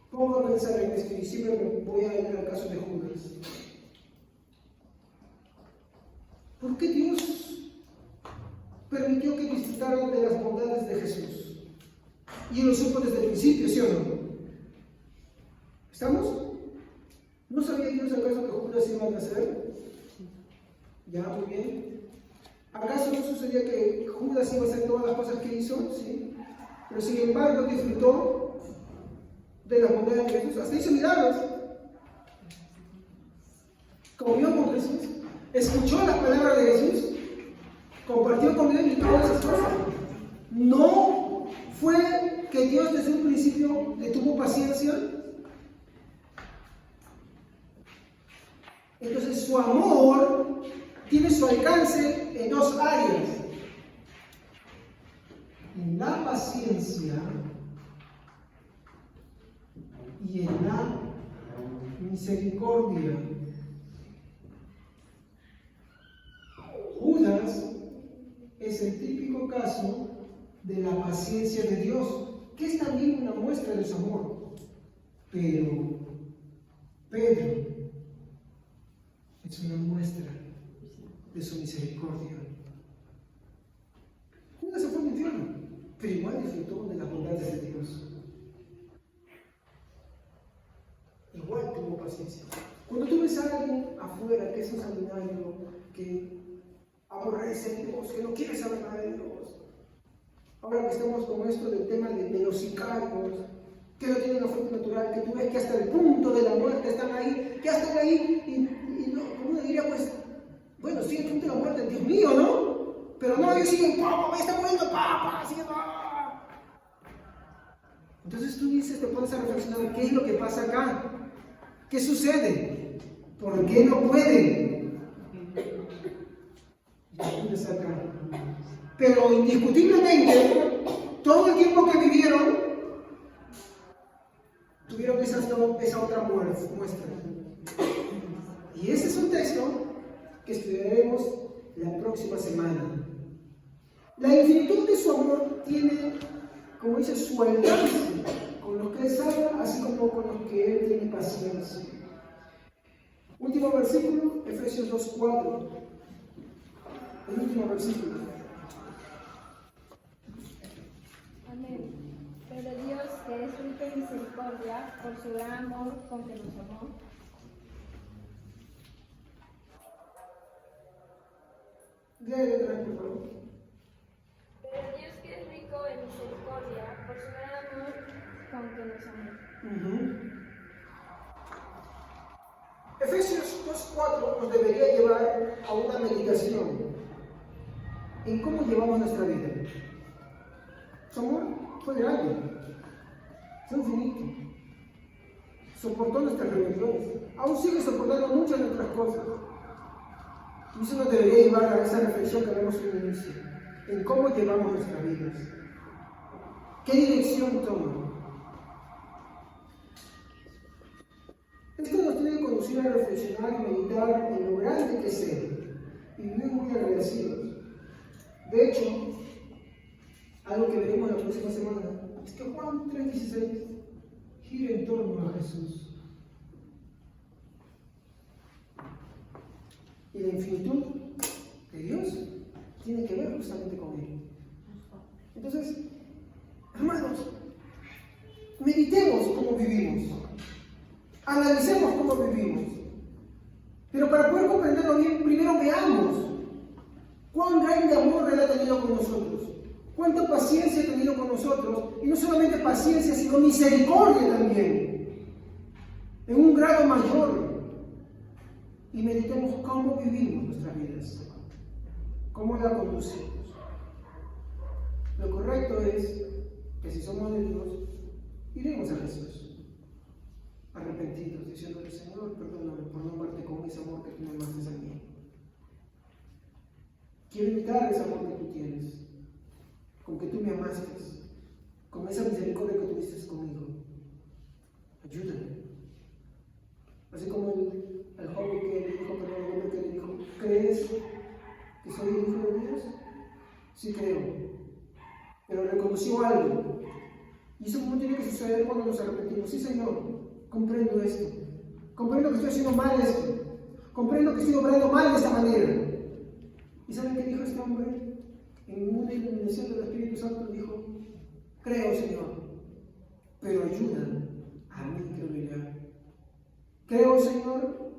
Pongo a pensar en esto y siempre me voy a ir al caso de Judas. ¿Por qué Dios permitió que disfrutaran de las bondades de Jesús? Y él lo supo desde el principio, ¿sí o no? ¿Estamos? ¿No sabía Dios acaso que Judas iba a nacer? Ya, muy bien. ¿Acaso no sucedía que Judas iba a hacer todas las cosas que hizo? Sí. Pero sin embargo disfrutó de las bondades de Jesús. Hasta hizo milagros. Comió con Jesús. Escuchó la palabra de Jesús. Compartió con él y todas esas cosas. No fue que Dios desde un principio le tuvo paciencia. Entonces su amor tiene su alcance en dos áreas: en la paciencia y en la misericordia. Judas es el típico caso de la paciencia de Dios, que es también una muestra de su amor. Pero Pedro es una muestra de su misericordia. Judas se fue al infierno, pero igual disfrutó de las bondades de Dios. Igual tuvo paciencia. Cuando tú ves a alguien afuera que es un sanguinario, que aborrece a Dios, que no quiere saber nada de Dios, ahora que estamos con esto del tema de los sicarios, que no tienen una fuente natural, que tú ves que hasta el punto de la muerte están ahí, que hasta ahí, y no, uno diría, pues, bueno, sí, el punto de la muerte, Dios mío, ¿no? Pero no, ellos siguen, ¡papa! ¡Me está muriendo, papa! ¡Sigue, ¡papa! Entonces tú dices, te pones a reflexionar, ¿qué es lo que pasa acá? ¿Qué sucede? ¿Por qué no pueden? Jesús acá. Pero indiscutiblemente, todo el tiempo que vivieron, tuvieron esa otra muestra. Y ese es un texto que estudiaremos la próxima semana. La infinitud de su amor tiene, como dice, su alcance con los que Él salva, así como con los que Él tiene paciencia. Último versículo, Efesios 2:4. El último versículo. Amén. Pero Dios, que es rico en misericordia, por su gran amor con que nos amó. Léale otra vez, por favor. Pero Dios, que es rico en misericordia, por su gran amor con que nos amó. Efesios 2:4 nos debería llevar a una meditación en cómo llevamos nuestra vida. Su amor fue grande, fue infinito, soportó nuestras rebeliones, aún sigue soportando muchas de nuestras cosas. Y eso nos debería llevar a esa reflexión que haremos en el inicio, en cómo llevamos nuestras vidas, qué dirección toma. ir a reflexionar y meditar en lo grande que es Él y vivir muy agradecidos. De hecho, algo que veremos la próxima semana es que Juan 3:16 gira en torno a Jesús. Y la infinitud de Dios tiene que ver justamente con Él. Entonces, hermanos, meditemos cómo vivimos, analicemos cómo vivimos, pero para poder comprenderlo bien, primero veamos cuán grande amor Él ha tenido con nosotros, cuánta paciencia ha tenido con nosotros, y no solamente paciencia, sino misericordia también, en un grado mayor. Y meditemos cómo vivimos nuestras vidas, cómo la conducimos. Lo correcto es que si somos de Dios, iremos a Jesús, arrepentidos, diciéndole: Señor, perdóname por no amarte con ese amor que tú me amaste a mí. Quiero imitar ese amor que tú tienes, con que tú me amaste, con esa misericordia que tuviste conmigo. Ayúdame. Así como el joven que le dijo, pero el hombre que le dijo: ¿crees que soy el Hijo de Dios? Sí creo. Pero reconoció algo. Y eso no tiene que suceder cuando nos arrepentimos. Sí, Señor, comprendo esto. Comprendo que estoy haciendo mal esto. Comprendo que estoy obrando mal de esta manera. ¿Y saben qué dijo este hombre? En una iluminación del Espíritu Santo dijo: creo, Señor, pero ayuda a mi incredulidad. Creo, Señor,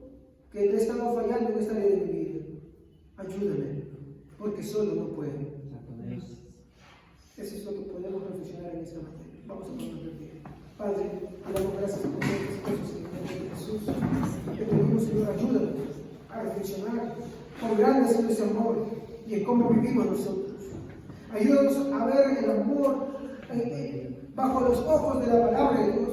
que te he estado fallando en esta área de mi vida. Ayúdame, porque solo no puedo. Eso es lo que podemos reflexionar en esta mañana. Vamos a ponernos de pie. Padre, te damos gracias por todas estas cosas en el nombre de Jesús. Te pedimos, Señor, ayúdanos a reflexionar cuán grande es nuestro amor y en cómo vivimos nosotros. Ayúdanos a ver el amor bajo los ojos de la palabra de Dios.